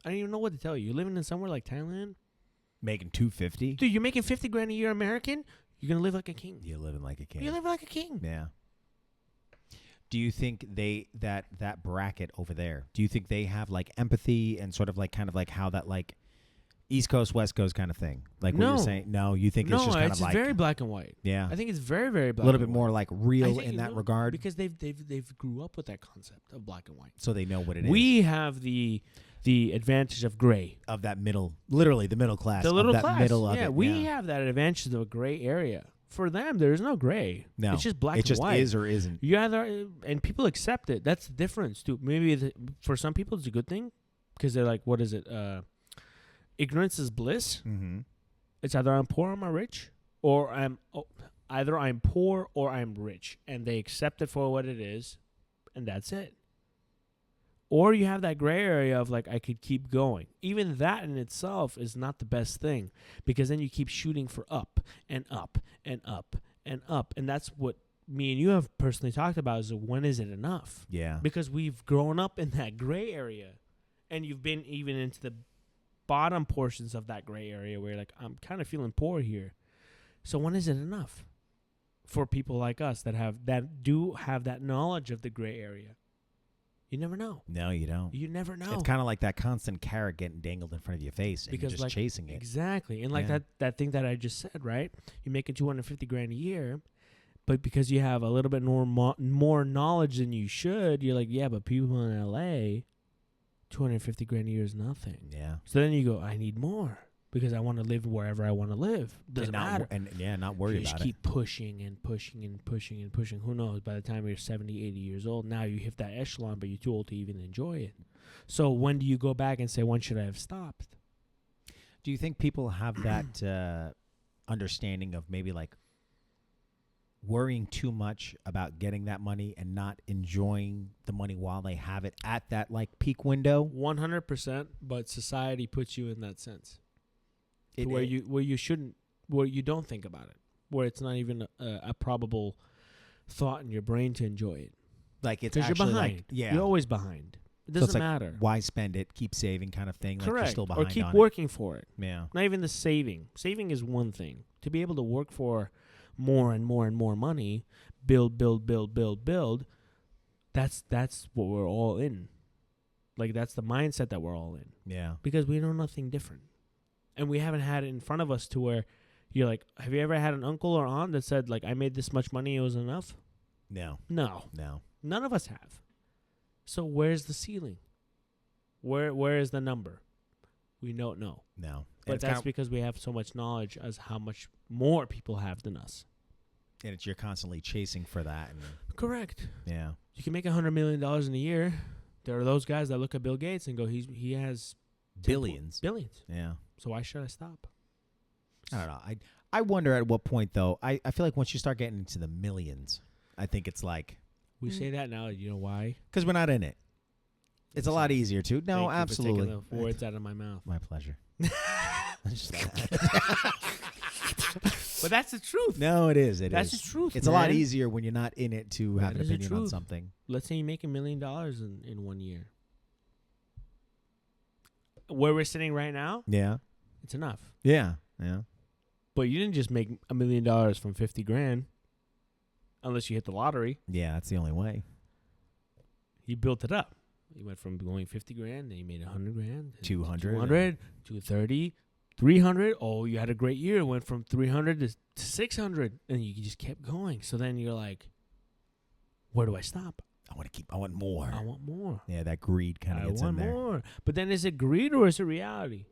You're living in somewhere like Thailand. Making $250. Dude, you're making $50,000 a year American. You're going to live like a king. You're living like a king. You're living like a king. Yeah. Do you think that bracket over there, do you think they have like empathy and sort of like kind of like how that like East Coast, West Coast kind of thing? Like what you're saying? No, you think it's just kind of like very black and white. Yeah. I think it's very, very black. A little bit and more white. like real in that regard. Because they've grew up with that concept of black and white. So they know what it is. We have the advantage of gray. Of that middle, literally the middle class. The little of that class. middle of yeah, it. we have that advantage of a gray area. For them, there is no gray. No. It's just black and white. It just is or isn't. You either, and people accept it. That's the difference, too. Maybe for some people it's a good thing because they're like, what is it? Ignorance is bliss. Mm-hmm. It's either I'm poor or I'm rich, or either I'm poor or I'm rich, and they accept it for what it is, and that's it. Or you have that gray area of like, I could keep going. Even that in itself is not the best thing because then you keep shooting for up and up and up and up. And that's what me and you have personally talked about is when is it enough? Yeah. Because we've grown up in that gray area and you've been even into the bottom portions of that gray area where you're like, I'm kind of feeling poor here. So when is it enough for people like us that do have that knowledge of the gray area? You never know. No, you don't. You never know. It's kind of like that constant carrot getting dangled in front of your face and because you're just chasing it. Exactly. And like that thing that I just said, right? You're making $250,000 a year, but because you have a little bit more knowledge than you should, you're like, yeah, but people in LA, $250,000 a year is nothing. Yeah. So then you go, I need more because I want to live wherever I want to live. Doesn't matter. Not worry you about just keep pushing and pushing and pushing and pushing. Who knows? By the time you're 70, 80 years old, now you hit that echelon, but you're too old to even enjoy it. So when do you go back and say, when should I have stopped? Do you think people have that understanding of maybe like worrying too much about getting that money and not enjoying the money while they have it at that like peak window? 100%, but society puts you in that sense. Where you don't think about it, where it's not even a probable thought in your brain to enjoy it. Like it's because actually you're behind. like You're always behind. It doesn't matter. Why spend it? Keep saving, kind of thing. Like Correct. you're still behind or keep on working for it. Yeah. Not even the saving. Saving is one thing. To be able to work for more and more and more money, build. That's what we're all in. Like that's the mindset that we're all in. Yeah. Because we know nothing different. And we haven't had it in front of us to where you're like, have you ever had an uncle or aunt that said, like, I made this much money, it was enough? No. None of us have. So where's the ceiling? Where is the number? We don't know. No. But that's because we have so much knowledge as how much more people have than us. And you're constantly chasing for that. Correct. Yeah. You can make $100 million in a year. There are those guys that look at Bill Gates and go, he has billions. Yeah. So why should I stop? I don't know. I wonder at what point, though. I feel like once you start getting into the millions, I think it's like. We say that now. You know why? Because we're not in it. It's a lot easier to. No, absolutely. Thank you for taking the words out of my mouth. My pleasure. But that's the truth. No, it is. That's the truth. It's a lot easier when you're not in it to have an opinion on something. Let's say you make $1 million in 1 year. Where we're sitting right now, yeah, it's enough. Yeah. But you didn't just make $1 million from $50,000, unless you hit the lottery. Yeah, that's the only way. You built it up, You went from going 50 grand, then you made 100 grand, 200, 200, 230, 300. Oh, you had a great year. It went from 300 to 600, and you just kept going. So then you're like, where do I stop? I want more. I want more. Yeah, that greed kind of gets in there. I want more. But then is it greed or is it reality?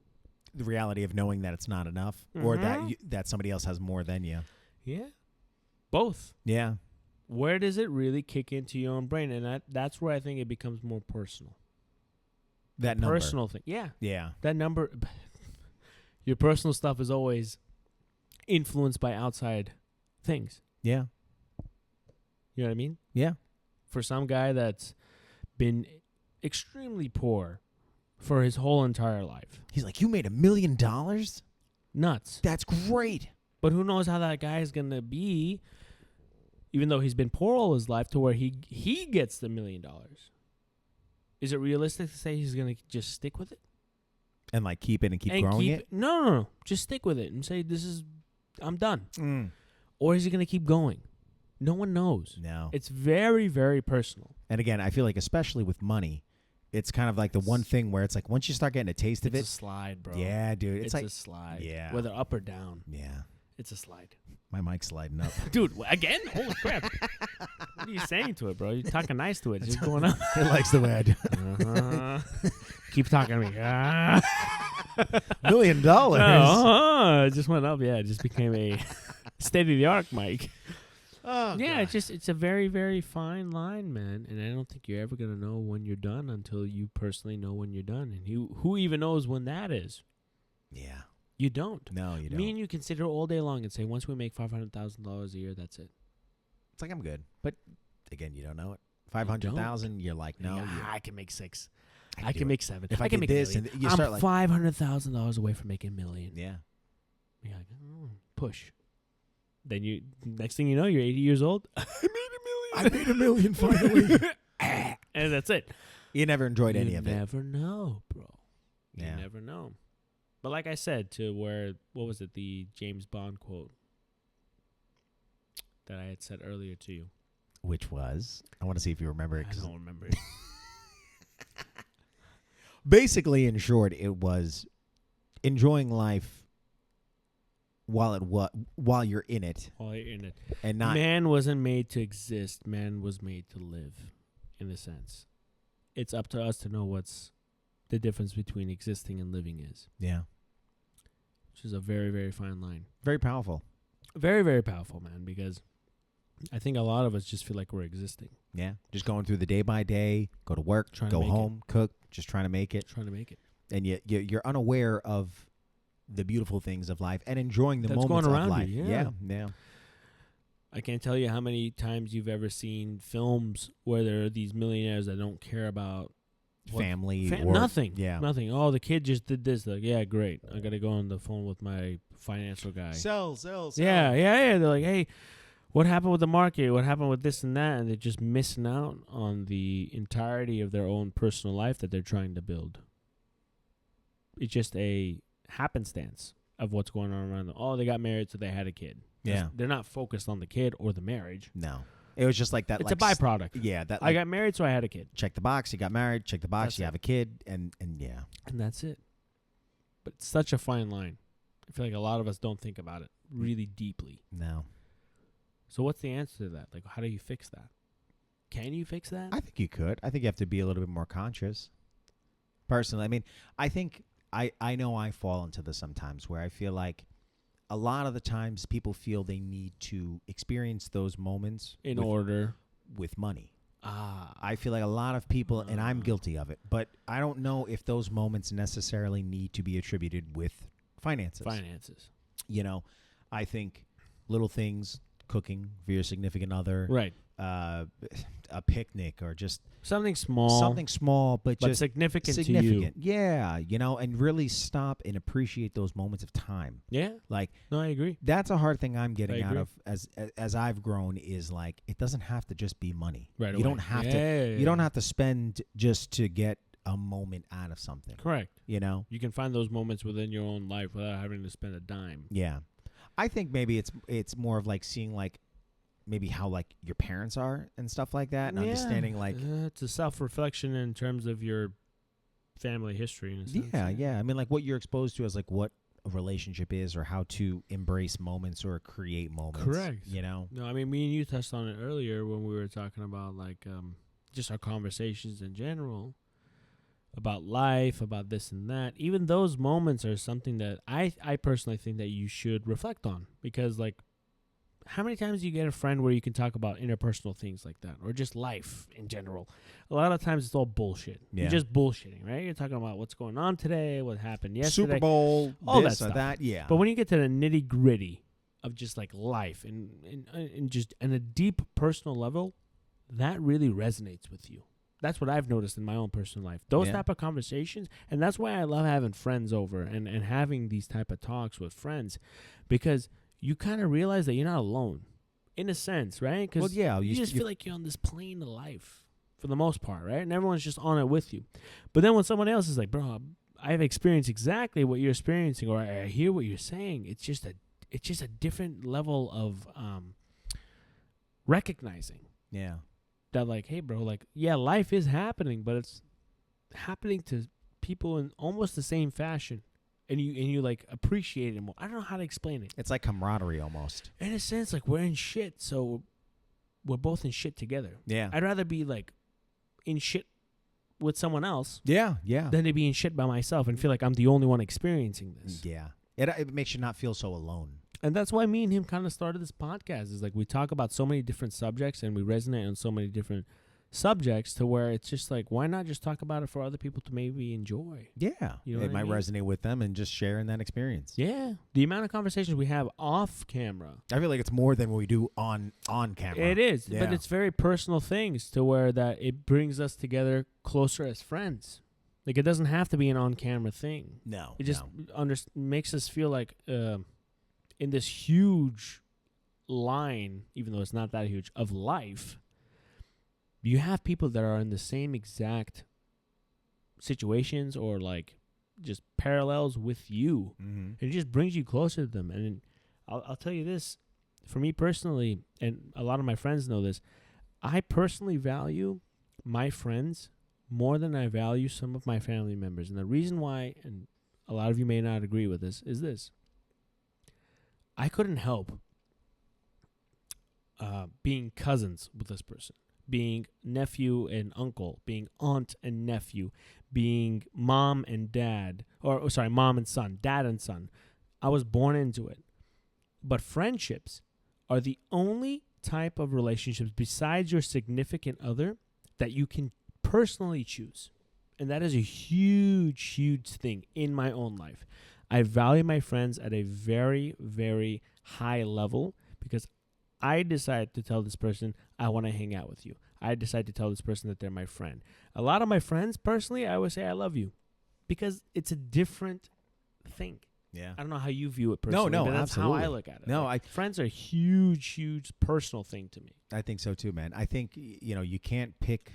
The reality of knowing that it's not enough, or that somebody else has more than you. Yeah. Both. Yeah. Where does it really kick into your own brain? And that's where I think it becomes more personal. That number. Personal thing. Yeah. Yeah. That number. Your personal stuff is always influenced by outside things. Yeah. You know what I mean? Yeah. For some guy that's been extremely poor for his whole entire life. He's like, you made $1 million? Nuts. That's great. But who knows how that guy is going to be, even though he's been poor all his life, to where he gets the $1 million. Is it realistic to say he's going to just stick with it? And like keep it and keep growing it? No. Just stick with it and say, I'm done. Mm. Or is he going to keep going? No one knows. No. It's very, very personal. And again, I feel like especially with money, it's kind of like the one thing where it's like once you start getting a taste of it. It's a slide, bro. Yeah, dude. It's like a slide. Yeah. Whether up or down. Yeah. It's a slide. My mic's sliding up. Dude, again? Holy crap. What are you saying to it, bro? You're talking nice to it. It's just going up. It likes the way I do. Keep talking to me. $1 million. It just went up. Yeah, it just became a state-of-the-art mic. Oh, yeah, God. it's a very, very fine line, man. And I don't think you're ever going to know when you're done until you personally know when you're done. And who even knows when that is? Yeah. You don't. No, you don't. Me and you can sit here all day long and say, once we make $500,000 a year, that's it. It's like, I'm good. But again, you don't know it. 500,000, you're like, no. Yeah, I can make 6. I I can make 7. If I can did make this, $1 million. and you I'm start like $500,000 away from making $1 million. Yeah. You're like, push. Then next thing you know, you're 80 years old. I made $1 million finally. And that's it. You never enjoyed any of it. You never know, bro. Yeah. You never know. But like I said, what was it, the James Bond quote that I had said earlier to you? Which was? I want to see if you remember it. I don't remember it. Basically, in short, it was enjoying life while you're in it. While you're in it. And not Man wasn't made to exist. Man was made to live, in a sense. It's up to us to know what's the difference between existing and living is. Yeah. Which is a very, very fine line. Very powerful. Very, very powerful, man, because I think a lot of us just feel like we're existing. Yeah. Just going through the day by day, go to work, Trying to go make home, cook, just trying to make it. Trying to make it. And you're unaware of the beautiful things of life and enjoying the That's moments going of around life. you, Yeah. yeah. Yeah. I can't tell you how many times you've ever seen films where there are these millionaires that don't care about Family or nothing. Yeah. Nothing. Oh, the kid just did this. Like, yeah, great. I got to go on the phone with my financial guy. Sell. Yeah. They're like, hey, what happened with the market? What happened with this and that? And they're just missing out on the entirety of their own personal life that they're trying to build. It's just a happenstance of what's going on around them. Oh, they got married, so they had a kid. Yeah. They're not focused on the kid or the marriage. No. It was just like that. It's like, a byproduct. Yeah. That I like, got married, so I had a kid. check the box. You got married. Check the box. That's you it. have a kid. And yeah. And that's it. But it's such a fine line. I feel like a lot of us don't think about it really deeply. No. So what's the answer to that? Like, how do you fix that? Can you fix that? I think you could. I think you have to be a little bit more conscious. Personally, I mean, I think I know I fall into this sometimes where I feel like a lot of the times people feel they need to experience those moments In order. with money. Ah. I feel like a lot of people, and I'm guilty of it, but I don't know if those moments necessarily need to be attributed with finances. You know, I think little things, cooking for your significant other, Right. A picnic, or just Something small, but just significant to you. significant. Yeah, you know, and really stop and appreciate those moments of time. Yeah. Like, No, I agree. that's a hard thing I'm getting I out agree. of as I've grown, is like, it doesn't have to just be money. Right You away. don't have to. You don't have to spend just to get a moment out of something. Correct. You know. You can find those moments within your own life without having to spend a dime. Yeah. I think maybe it's more of like seeing like maybe how like your parents are and stuff like that, and Yeah. understanding like It's a self-reflection in terms of your family history. In a sense. yeah. I mean, like what you're exposed to as like what a relationship is, or how to embrace moments or create moments. Correct. You know. No, I mean, me and you touched on it earlier when we were talking about like just our conversations in general about life, about this and that. Even those moments are something that I personally think that you should reflect on, because like, how many times do you get a friend where you can talk about interpersonal things like that, or just life in general? A lot of times it's all bullshit. Yeah. You're just bullshitting, right? You're talking about what's going on today, what happened yesterday, Super Bowl, all this that or stuff. that. Yeah. But when you get to the nitty gritty of just like life and just on a deep personal level, that really resonates with you. That's what I've noticed in my own personal life. Those type of conversations, and that's why I love having friends over and having these type of talks with friends, because you kind of realize that you're not alone, in a sense, right? Because you just feel like you're on this plane of life for the most part, right? And everyone's just on it with you. But then when someone else is like, bro, I've experienced exactly what you're experiencing, or I hear what you're saying, it's just a different level of recognizing. Yeah. That like, hey, bro, like, yeah, life is happening, but it's happening to people in almost the same fashion. And you like appreciate it more. I don't know how to explain it. It's like camaraderie almost. In a sense, like we're in shit, so we're both in shit together. Yeah. I'd rather be like in shit with someone else Yeah. than to be in shit by myself and feel like I'm the only one experiencing this. Yeah. It makes you not feel so alone. And that's why me and him kind of started this podcast. Is like we talk about so many different subjects and we resonate on so many different subjects, to where it's just like, why not just talk about it for other people to maybe enjoy? Yeah. You know it might what I mean? resonate with them, and just sharing that experience. Yeah. The amount of conversations we have off camera. I feel like it's more than what we do on camera. It is, Yeah. but it's very personal things, to where that it brings us together closer as friends. Like it doesn't have to be an on-camera thing. No. It just makes us feel like in this huge line, even though it's not that huge, of life, you have people that are in the same exact situations, or like just parallels with you. Mm-hmm. It just brings you closer to them. And I'll tell you this, for me personally, and a lot of my friends know this, I personally value my friends more than I value some of my family members. And the reason why, and a lot of you may not agree with this, is this. I couldn't help being cousins with this person, being nephew and uncle, being aunt and nephew, being mom and dad, or sorry, mom and son, dad and son. I was born into it. But friendships are the only type of relationships besides your significant other that you can personally choose. And that is a huge, huge thing in my own life. I value my friends at a very, very high level, because I decide to tell this person I want to hang out with you. I decide to tell this person that they're my friend. A lot of my friends, personally, I would say I love you, because it's a different thing. Yeah. I don't know how you view it personally. No, but that's absolutely. how I look at it. No, like, friends are a huge, huge personal thing to me. I think so too, man. I think, you can't pick.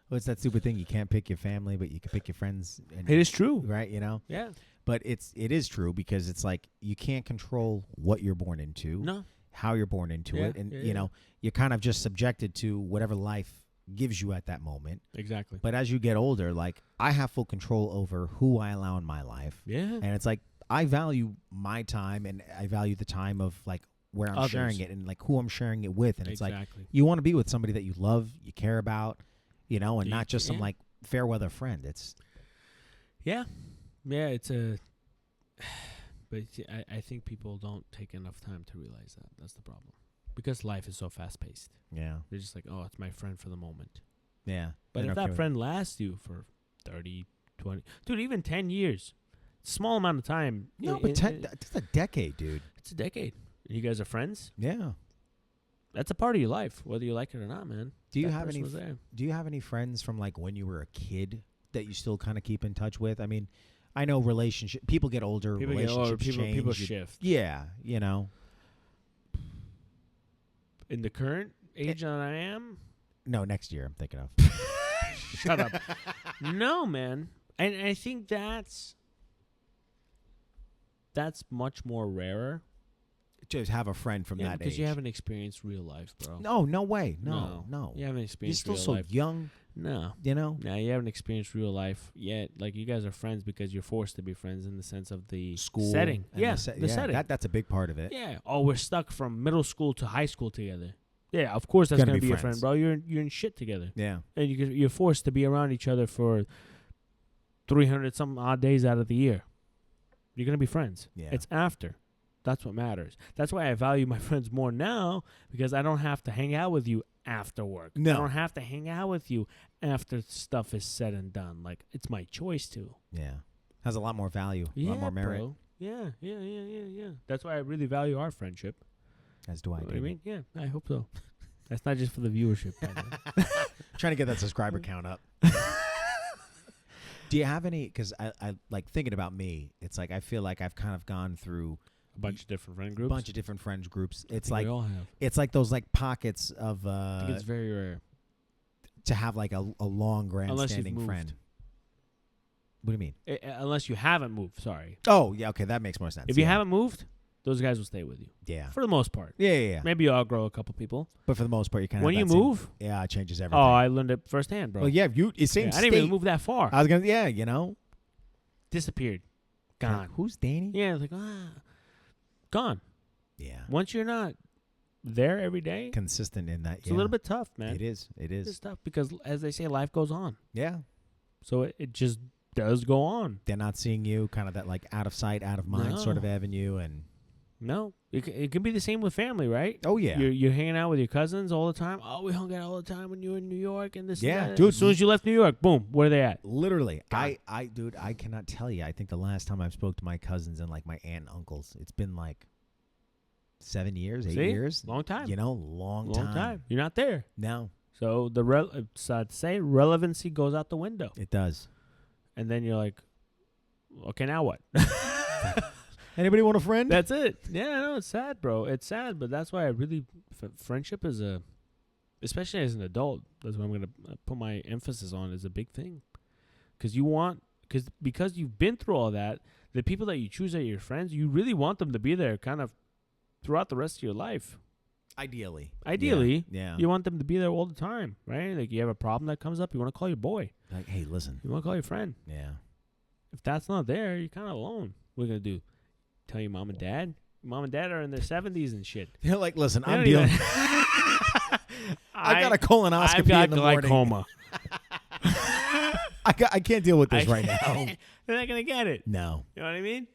What's that stupid thing? You can't pick your family, but you can pick your friends. And, It is true. right? Yeah. But it is true, because it's like you can't control what you're born into, No. how you're born into Yeah, it, and yeah. you're kind of just subjected to whatever life gives you at that moment. Exactly. But as you get older, like I have full control over who I allow in my life, Yeah. and it's like I value my time, and I value the time of like where I'm Others. sharing it, and like who I'm sharing it with, and it's like Exactly. you want to be with somebody that you love, you care about, and You- not just some yeah. like fair weather friend. It's Yeah. Yeah, it's a... But I think people don't take enough time to realize that. That's the problem. Because life is so fast-paced. yeah, They're just like, oh, it's my friend for the moment. yeah. But They're if okay that with friend lasts you for 30, 20... Dude, even 10 years. Small amount of time. it. No, I- but I- that's a decade, dude. it's a decade. You guys are friends? Yeah. That's a part of your life, whether you like it or not, man. Do you That have person any? was there. Do you have any friends from like when you were a kid that you still kind of keep in touch with? I mean, I know people get older, People get relationships older, change. people shift. Yeah, In the current age that I am, No, next year I'm thinking of. shut up. No, man. And I think that's much more rarer just have a friend from that because age. you haven't experienced real life, bro. No way. No. You haven't You're experienced still real so life. young, No. you know? No, you haven't experienced real life yet. Like, you guys are friends because you're forced to be friends in the sense of the School setting. and Yeah, the the setting. That's a big part of it. Yeah. Oh, we're stuck from middle school to high school together. Yeah, of course that's Gonna gonna be be your friend, friends. bro. You're in shit together, Yeah. and you're forced to be around each other for 300 some odd days out of the year. You're gonna be friends. Yeah. It's after. That's what matters. That's why I value my friends more now, because I don't have to hang out with you after work. No. I don't have to hang out with you after stuff is said and done. Like, it's my choice to. Yeah. Has a lot more value, a Yeah, lot more merit. bro. Yeah. That's why I really value our friendship. As do I. You know what I David. mean? Yeah, I hope so. That's not just for the viewership, by the way. Trying to get that subscriber count up. Do you have any? Because I like thinking about me. It's like I feel like I've kind of gone through A bunch of different friend a groups. bunch of different friends groups. It's I think like we all have. it's like those like pockets of I think it's very rare. to have like a long Unless you've grandstanding moved. friend. What do you mean? Unless you haven't moved. Sorry. Oh yeah, okay, that makes more sense. If you yeah. haven't moved, those guys will stay with you yeah, for the most part. yeah. Maybe you outgrow a couple people. But for the most part, you kind of When you move, yeah, it changes oh, everything. I learned it firsthand, bro. well, yeah, it's same Yeah, I state. didn't even move that far. I was gonna, yeah, you know, Disappeared. Gone. Like, who's Danny? Yeah, like, gone. Yeah, Once you're not there every day, consistent in that. it's a little bit tough, man. It is. It It's is. tough because, as they say, life goes on. Yeah, So it just does go on. they're not seeing you, kind of that like out of sight, out of mind sort of No. avenue, and No, it can be the same with family, right? oh yeah, You're hanging out with your cousins all the time. Oh, we hung out all the time when you were in New York and this. Yeah, and that. dude. As soon as you left New York, boom, where are they at? literally. God. Dude, I cannot tell you. I think the last time I spoke to my cousins and like my aunt and uncles, it's been like 7 years, 8 See? years. Long time. You know, long Long time. You're not there. No, So it's sad to say, relevancy goes out the window, it does. and then you're like, okay, now what? Anybody want a friend? That's it. Yeah, no, it's sad, bro. It's sad, but that's why I really friendship is especially as an adult. That's what I'm gonna put my emphasis on, is a big thing, because because you've been through all that. The people that you choose as your friends, you really want them to be there, kind of throughout the rest of your life. Ideally, Yeah. You want them to be there all the time, right? Like, you have a problem that comes up, you want to call your boy. like, hey, listen. You want to call your friend. Yeah, If that's not there, you're kind of alone. What are you gonna do? Tell your mom and dad? Mom and dad are in their 70s and shit. they're like, listen, They I'm don't dealing. even- I got a colonoscopy I've got in the morning. glaucoma. I can't deal with this right now. They're not gonna get it. No. You know what I mean?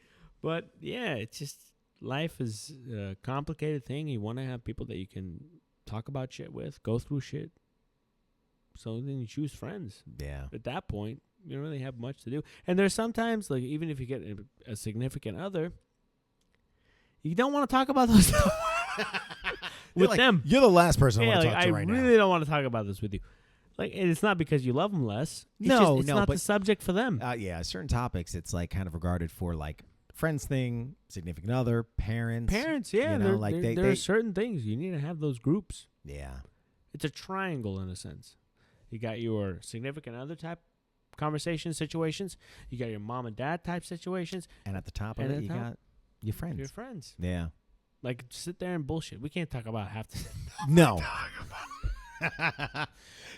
But yeah, it's just, life is a complicated thing. You want to have people that you can talk about shit with, go through shit. So then you choose friends. Yeah. At that point, you don't really have much to do. And there's sometimes, like, even if you get a significant other, you don't want to talk about those stuff You're with like, them. You're the last person I Yeah, want to like, talk to I right really now. don't want to talk about this with you. Like, and it's not because you love them less. It's No, just, it's no, not but- the subject for them. Yeah, certain topics it's like kind of regarded for like friends thing, significant other, parents. Parents, yeah, you know, there, like there, they- there they- are certain things you need to have those groups. Yeah. It's a triangle in a sense. You got your significant other type conversation situations. You got your mom and dad type situations. And at the top of And it, at you the top, got your friends. Your friends. Yeah. Like, sit there and bullshit. We can't talk about half the. No.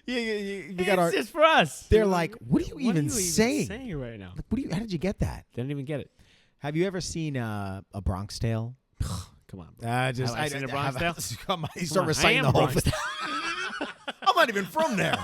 you got our. It's just for us. They're like, what are you What even are you saying? saying right now? Like, what do you? How did you get that? They didn't even get it. Have you ever seen a Bronx Tale? Come on, bro. Just Have I seen a Bronx Tale? Come on, you Come start on, reciting I am the whole Bronx thing. I'm not even from there.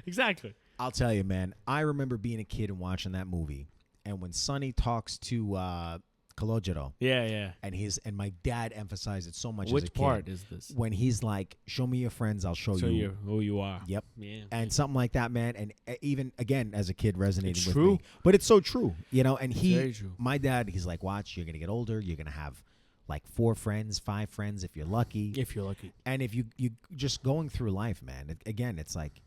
Exactly. I'll tell you, man. I remember being a kid and watching that movie, and when Sonny talks to Calogero, Yeah. and my dad emphasized it so much. Which as a kid, part is this? when he's like, "Show me your friends, I'll show So you." you're who you are. Yep. Yeah. And something like that, man. And even again, as a kid, resonating It's with true. me. But it's so true, you know. And Very true. my dad, he's like, "Watch, you're gonna get older. You're gonna have like 4 friends, 5 friends if you're lucky. If you're lucky. And if you just going through life, man. Again, it's like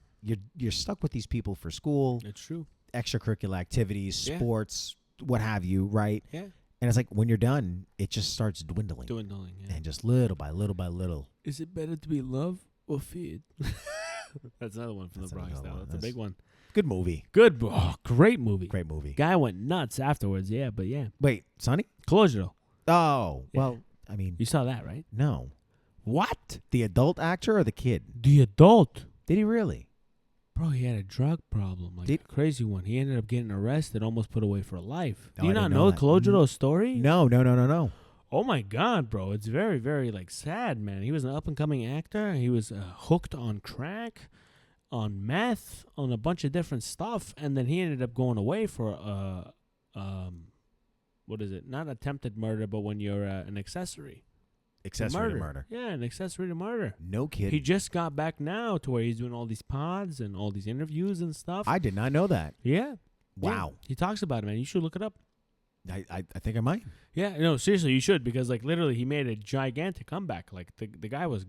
you're stuck with these people for school, It's true. extracurricular activities, Yeah. sports, what have you, right? Yeah. And it's like when you're done, it just starts dwindling, Dwindling. Yeah. and just little by little by little. Is it better to be loved or feared? That's another one from That's the Bronx another Tale. one. That's a big one. Good movie, Good. Great movie. great movie. Guy went nuts afterwards. Yeah, but yeah. Wait, Sonny? Closure. Oh, Yeah. well, I mean, You saw that, right? no. What? The adult actor or the kid? The adult. Did he really? Bro, he had a drug problem, like a crazy one. He ended up getting arrested, almost put away for life. Oh, Do you I not didn't know know the that. Cologido story? No. Oh my God, bro! It's very, very like sad, man. He was an up and coming actor. He was hooked on crack, on meth, on a bunch of different stuff, and then he ended up going away for what is it? Not attempted murder, but when you're an accessory. Accessory to murder. Yeah, an accessory to murder. No kidding. He just got back now to where he's doing all these pods and all these interviews and stuff. I did not know that. Yeah. Wow. Yeah. He talks about it, man. You should look it up. I think I might. Yeah, no, seriously, you should, because like literally he made a gigantic comeback. Like the guy was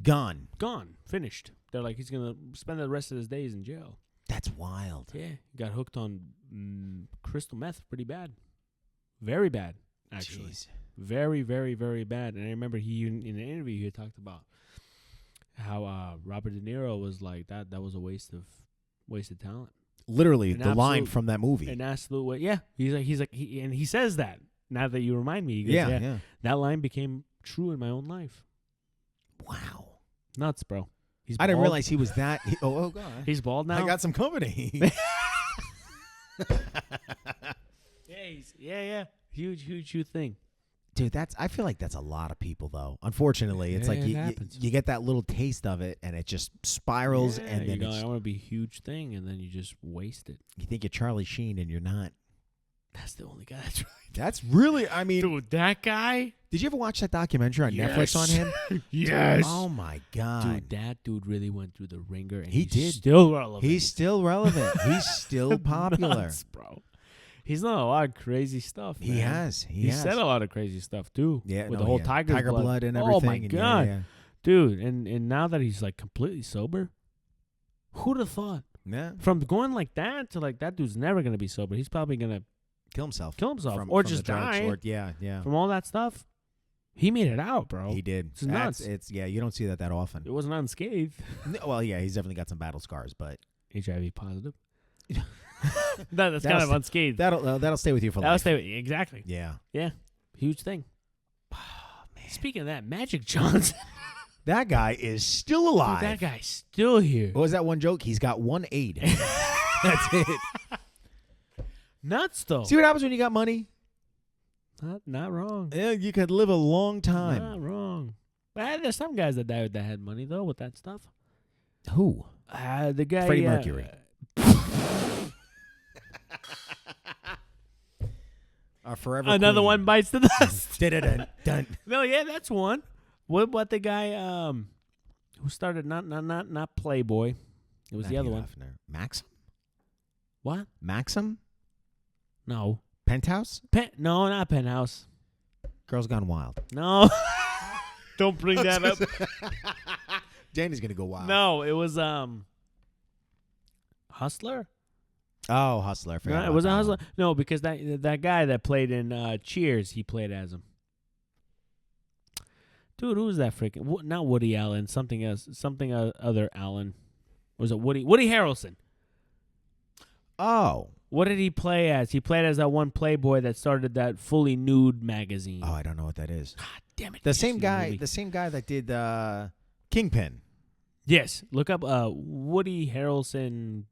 Gone. gone, finished. They're like he's gonna spend the rest of his days in jail. That's wild. Yeah, he got hooked on crystal meth, pretty bad, very bad, actually. Jeez. Very, very, very bad. And I remember he in an interview he had talked about how Robert De Niro was like that was a wasted talent. Literally, An the line absolute- from that movie. An absolute way. Yeah, he says that. Now that you remind me, he goes, Yeah. that line became true in my own life. Wow. Nuts, bro. He's I didn't bald. realize he was that. Oh, God. He's bald now. I got some company. Yeah. Huge thing. Dude, I feel like that's a lot of people, though. Unfortunately, it's Yeah, like it you happens. get that little taste of it, and it just spirals, Yeah, and you then go, I want to be a huge thing, and then you just waste it. you think you're Charlie Sheen, and you're not. That's the only guy that's right. That's really, I mean, Dude, that guy? did you ever watch that documentary on Netflix on him? Yes. Oh, my God. Dude, that dude really went through the ringer, and He he's did. still relevant. He's still relevant. He's still popular. Nuts, bro. He's done a lot of crazy stuff, man. He has. He has. said a lot of crazy stuff, too. Yeah, with no, the whole yeah. tiger blood and everything. Oh, my and God. Yeah. Dude, and now that he's, like, completely sober, who'd have thought? Yeah. From going like that to, like, that dude's never going to be sober. He's probably going to Kill himself. or from just the drugs, die or- yeah. from all that stuff. He made it out, bro. He did. It's nuts. It's you don't see that often. It wasn't unscathed. No, well, yeah, he's definitely got some battle scars, but HIV positive. That's kind of That'll unscathed. that'll stay with you for That'll life. stay with you. Exactly. Yeah. Yeah. Huge thing. Oh, man. Speaking of that, Magic Johnson. That guy is still Dude, alive. that guy's still here. What was that one joke? He's got one aid. That's it. Nuts, though. See what happens when you got money? Not wrong. Yeah, you could live a long time. Not wrong. But there's some guys that died that had money, though, with that stuff. Who? The guy. Freddie Mercury. Forever Another Queen. one bites the dust. Dun. No, yeah, that's one. What the guy who started not Playboy. It was the other one. Maxim? What? Maxim? No. Penthouse? No, not Penthouse. Girls Gone Wild. No. Don't bring that up. Danny's gonna go wild. No, it was Hustler. Oh, Hustler. I forgot No, it about wasn't that Hustler. one. No, because that guy that played in Cheers, he played as him. Dude, who was that freaking? Not Woody Allen. Something else. Something other Allen. Was it Woody Harrelson? Oh. What did he play as? He played as that one Playboy that started that fully nude magazine. Oh, I don't know what that is. God damn it! The you same see guy. movie. The same guy that did Kingpin. Yes, look up Woody Harrelson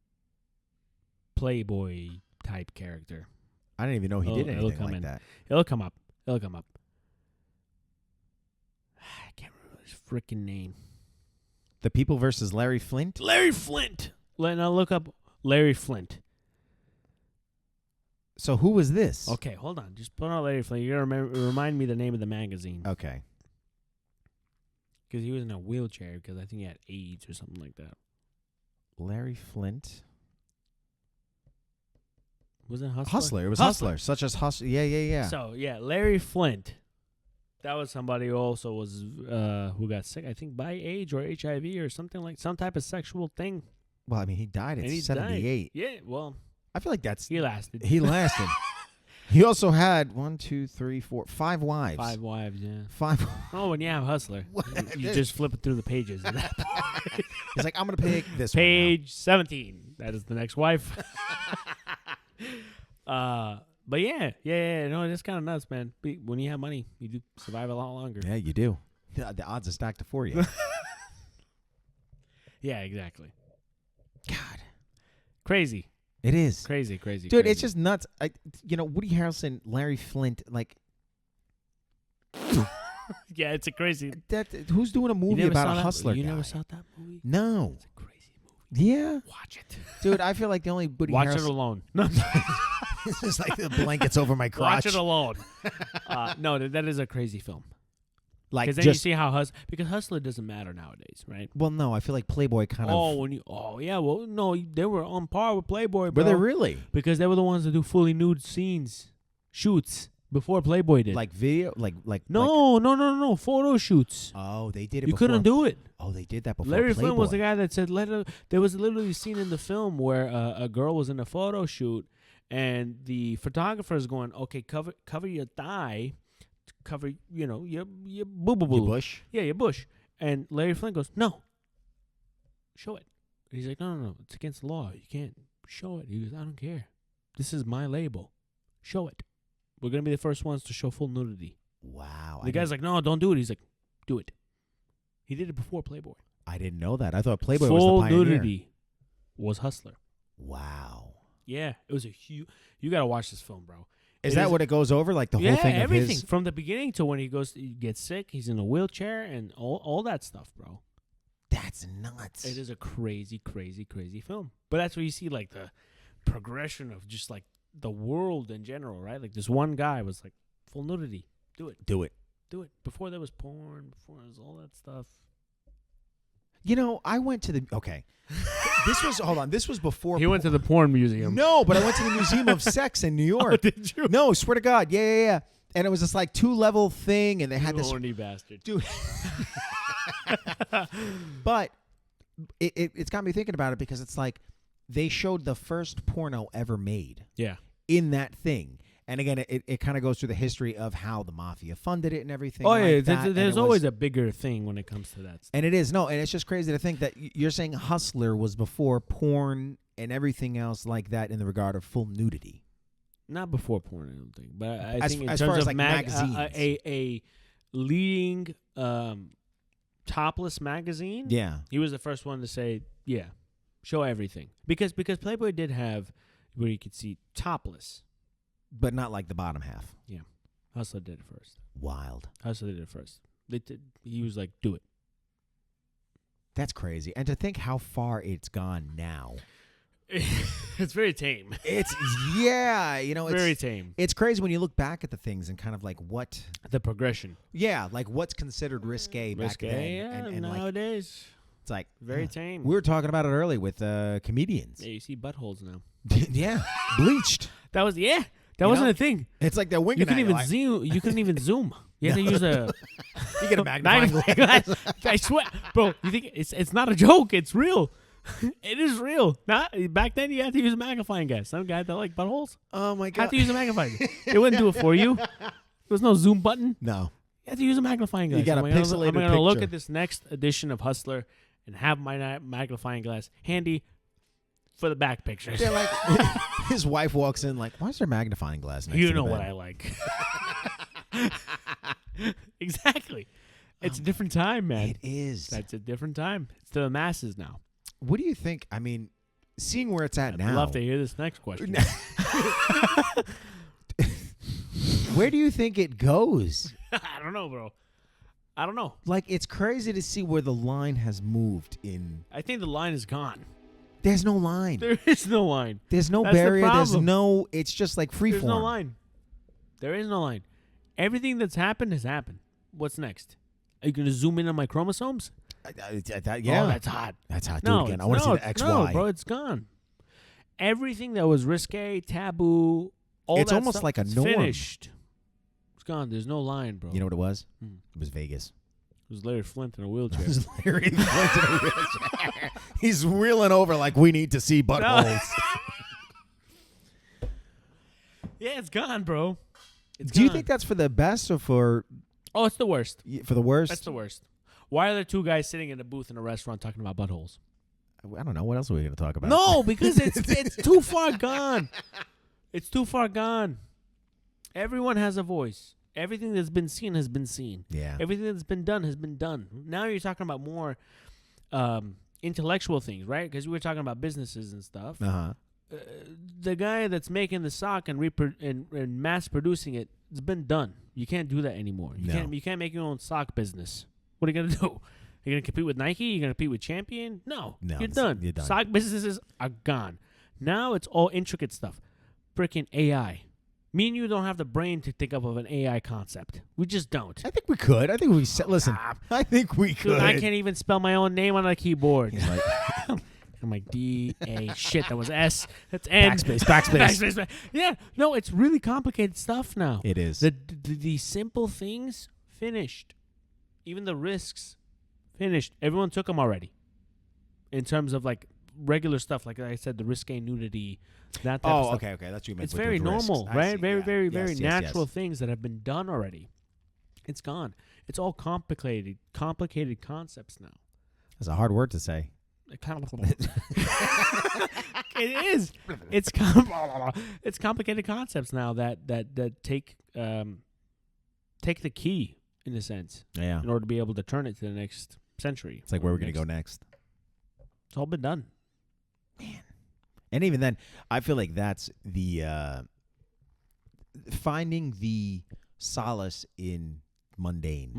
Playboy type character. I didn't even know he did it'll anything come like in. that. It'll come up. I can't remember his freaking name. The People versus Larry Flint. Larry Flint. Now look up Larry Flint. So who was this? Okay, hold on. Just put on Larry Flint. You gotta remind me the name of the magazine. Okay. Because he was in a wheelchair because I think he had AIDS or something like that. Larry Flint. Was it Hustler? Hustler. It was Hustler. Such as Hustler. Yeah. So, yeah, Larry Flint. That was somebody who also was, who got sick, I think, by AIDS or HIV or something like, some type of sexual thing. Well, I mean, he died at And he 78. died. Yeah, well, I feel like that's... he lasted. He lasted. He also had 5 wives. 5 wives, yeah. 5. Oh, and yeah, Hustler. You just flip it through the pages. At that point. He's like, I'm going to pick this Page 17. That is the next wife. But yeah. No, it's kind of nuts, man. When you have money, you do survive a lot longer. Yeah, you do. The odds are stacked for you. Yeah, exactly. God, Crazy. it is Crazy. dude. It's just nuts. Woody Harrelson, Larry Flint, like yeah, it's a crazy. that. Who's doing a movie about a hustler? You guy? never saw that movie? No. It's a crazy movie. Yeah, Watch it. dude. I feel like the only Woody Watch it Harrelson. alone. No, It's just like the blankets over my crotch. watch it alone. No, that is a crazy film. Like Because then you see how because Hustler doesn't matter nowadays, right? Well, no, I feel like Playboy kind of. Well, no, they were on par with Playboy, bro. Were they really? Because they were the ones that do fully nude shoots before Playboy did. Like video, like No, photo shoots. Oh, they did it. You before. couldn't do it. Oh, they did that before. Larry Playboy. Flint was the guy that said, there was literally a scene in the film where a girl was in a photo shoot, and the photographer is going, okay, cover your thigh, cover, your boo-boo-boo. Your bush. Yeah, your bush. And Larry Flint goes, no, show it. And he's like, no, it's against the law. You can't show it. He goes, I don't care. This is my label. Show it. We're going to be the first ones to show full nudity. Wow. The guy's like, no, don't do it. He's like, do it. He did it before Playboy. I didn't know that. I thought Playboy full was the pioneer. nudity was Hustler. Wow. Yeah, it was a huge. You got to watch this film, bro. Is that what it goes over? Like the whole thing everything of his? from the beginning to when he gets sick, he's in a wheelchair and all that stuff, bro. That's nuts. It is a crazy film. But that's where you see like the progression of just like the world in general, right? Like this one guy was like full nudity. Do it. Do it. Before there was porn, before there was all that stuff. I went to the This was before He went to the porn museum. No, but I went to the Museum of Sex in New York. Oh, did you? No, swear to God. Yeah. And it was this like 2-level thing, and they had this horny bastard. dude. But it's got me thinking about it because it's like they showed the first porno ever made. Yeah. In that thing. And again, it kind of goes through the history of how the mafia funded it and everything. Oh, like yeah. that. There's always a bigger thing when it comes to that stuff. And it is. No, and it's just crazy to think that you're saying Hustler was before porn and everything else like that in the regard of full nudity. Not before porn, I don't think. But I As- think in as terms far as, of like, magazines. a leading topless magazine, Yeah. he was the first one to say, yeah, show everything. Because Playboy did have where you could see topless. But not like the bottom half. Yeah. Hustler did it first. Wild. Hustler did it first. He was like, do it. That's crazy. And to think how far it's gone now. It's very tame. It's Very tame. It's crazy when you look back at the things and kind of like what The progression. like what's considered risque back then. Yeah, and like nowadays. it's like Very tame. we were talking about it early with comedians. Yeah, you see buttholes now. Yeah. Bleached. That wasn't a thing. It's like they're winking You couldn't at even like, zoom. You couldn't even zoom. You had to use a you get a magnifying glass. I swear, bro. You think it's not a joke? It's real. It is real. Not back then. You had to use a magnifying glass. Some guy that like buttholes Oh my had God. to use a magnifying glass. It wouldn't do it for you. There was no zoom button. No. You had to use a magnifying glass. You got a pixelated I'm gonna look picture. at this next edition of Hustler and have my magnifying glass handy for the back pictures. They're like his wife walks in like, why is there a magnifying glass next You to the know bed? what I like. Exactly. It's a different time, man. It is. That's a different time. It's to the masses now. What do you think? I mean, seeing where it's at I'd now. love to hear this next question. Where do you think it goes? I don't know, bro. I don't know. Like, it's crazy to see where the line has moved in. I think the line is gone. There's no line. There is no line. There's no That's the barrier. There's problem. no, it's just like free There's form. no line. There is no line. Everything that's happened has happened. What's next? Are you going to zoom in on my chromosomes? Yeah. Oh, that's hot. That's hot. Do No, it again. it's- I want to no, see the XY. No, bro, it's gone. Everything that was risque, taboo, all It's that almost stuff, like a it's norm. finished. It's gone. There's no line, bro. You know what it was? Hmm. It was Vegas. It was Larry Flint in a wheelchair. It was Larry Flint in a wheelchair. He's wheeling over like we need to see buttholes. Yeah, it's gone, bro. It's Do you gone. think that's for the best or for Oh, it's the worst. the worst? That's the worst. Why are there two guys sitting in a booth in a restaurant talking about buttholes? I don't know. What else are we going to talk about? No, because it's too far gone. It's too far gone. Everyone has a voice. Everything that's been seen has been seen. Yeah. Everything that's been done has been done. Now you're talking about more intellectual things, right? Because we were talking about businesses and stuff. The guy that's making the sock and and mass producing it, it's been done. You can't do that anymore. You can't make your own sock business. What are you gonna do? You're gonna compete with Nike? You're gonna compete with Champion? No, you're done. You're done. Sock businesses are gone. Now it's all intricate stuff. Freaking AI. Me and you don't have the brain to think up of an AI concept. We just don't. I think we could. I think we said. Listen, I think we could. Dude, I can't even spell my own name on a keyboard. He's like, I'm like D-A. Shit, that was S. That's N. Backspace. Yeah, no, it's really complicated stuff now. It is. The simple things, finished. Even the risks, finished. Everyone took them already. In terms of like regular stuff, like I said, the risque nudity, that type of stuff. Okay. That's what you meant. It's very normal, right? Very natural yes. things that have been done already. It's gone. It's all complicated concepts now. That's a hard word to say. It is. It's complicated concepts now that take the key in a sense. Yeah. In order to be able to turn it to the next century. It's like where we're gonna go next. It's all been done. Man. And even then, I feel like that's the finding the solace in mundane.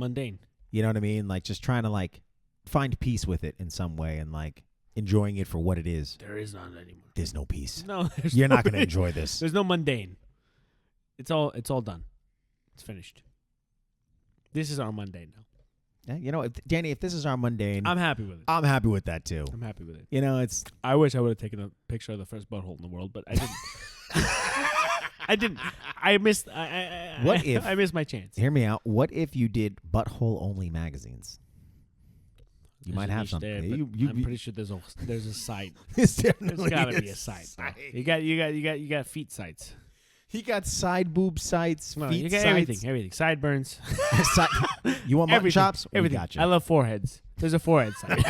You know what I mean? Like just trying to like find peace with it in some way and like enjoying it for what it is. There is none anymore. There's no peace. No, you're not going to enjoy this. There's no mundane. It's all done. It's finished. This is our mundane now. Yeah, you know, Danny, if this is our mundane, I'm happy with it. I'm happy with that too. I'm happy with it. You know, it's. I wish I would have taken a picture of the first butthole in the world, but I didn't. I didn't. I missed. I missed my chance. Hear me out. What if you did butthole only magazines? You might have something. I'm pretty sure there's a site. There's gotta be a site. You got feet sites. He got side boob sites, No, feet you got sites. everything. Sideburns. You want mutton chops? We Everything. got you. I love foreheads. There's a forehead site.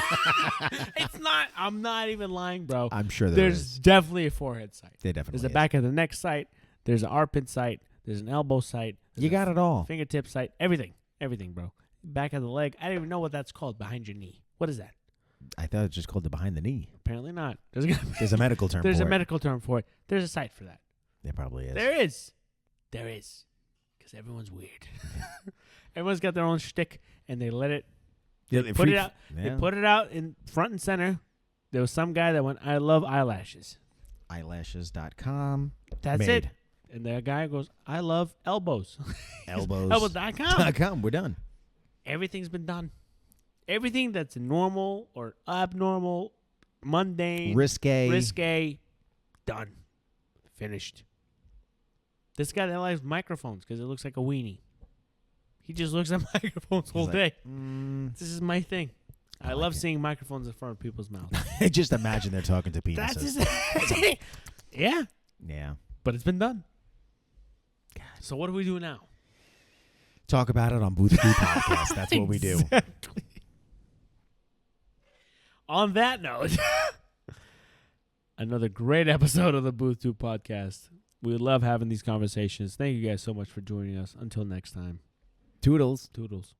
It's not. I'm not even lying, bro. I'm sure there's definitely a forehead site. There definitely There's a back of the neck site. There's an armpit site. There's an elbow site. You got it all. Fingertip site. Everything, bro. Back of the leg. I don't even know what that's called. Behind your knee. What is that? I thought it was just called the behind the knee. Apparently not. There's a medical term. There's for a it. medical term for it. There's a site for that. There probably is. There is. Because everyone's weird. Everyone's got their own shtick, and they let it. They put it out. Yeah. They put it out in front and center. There was some guy that went, "I love eyelashes." Eyelashes.com. That's Made. it. And the guy goes, "I love elbows." Elbows. Elbows.com. We're done. Everything's been done. Everything that's normal or abnormal, mundane, risque, done. Finished. This guy that likes microphones because it looks like a weenie. He just looks at microphones all day. This is my thing. I love seeing microphones in front of people's mouths. Just imagine they're talking to penises. That's yeah. Yeah. But it's been done. God. So what do we do now? Talk about it on Booth 2 Podcast. That's what we do. Exactly. On that note, another great episode of the Booth 2 Podcast. We love having these conversations. Thank you guys so much for joining us. Until next time. Toodles. Toodles.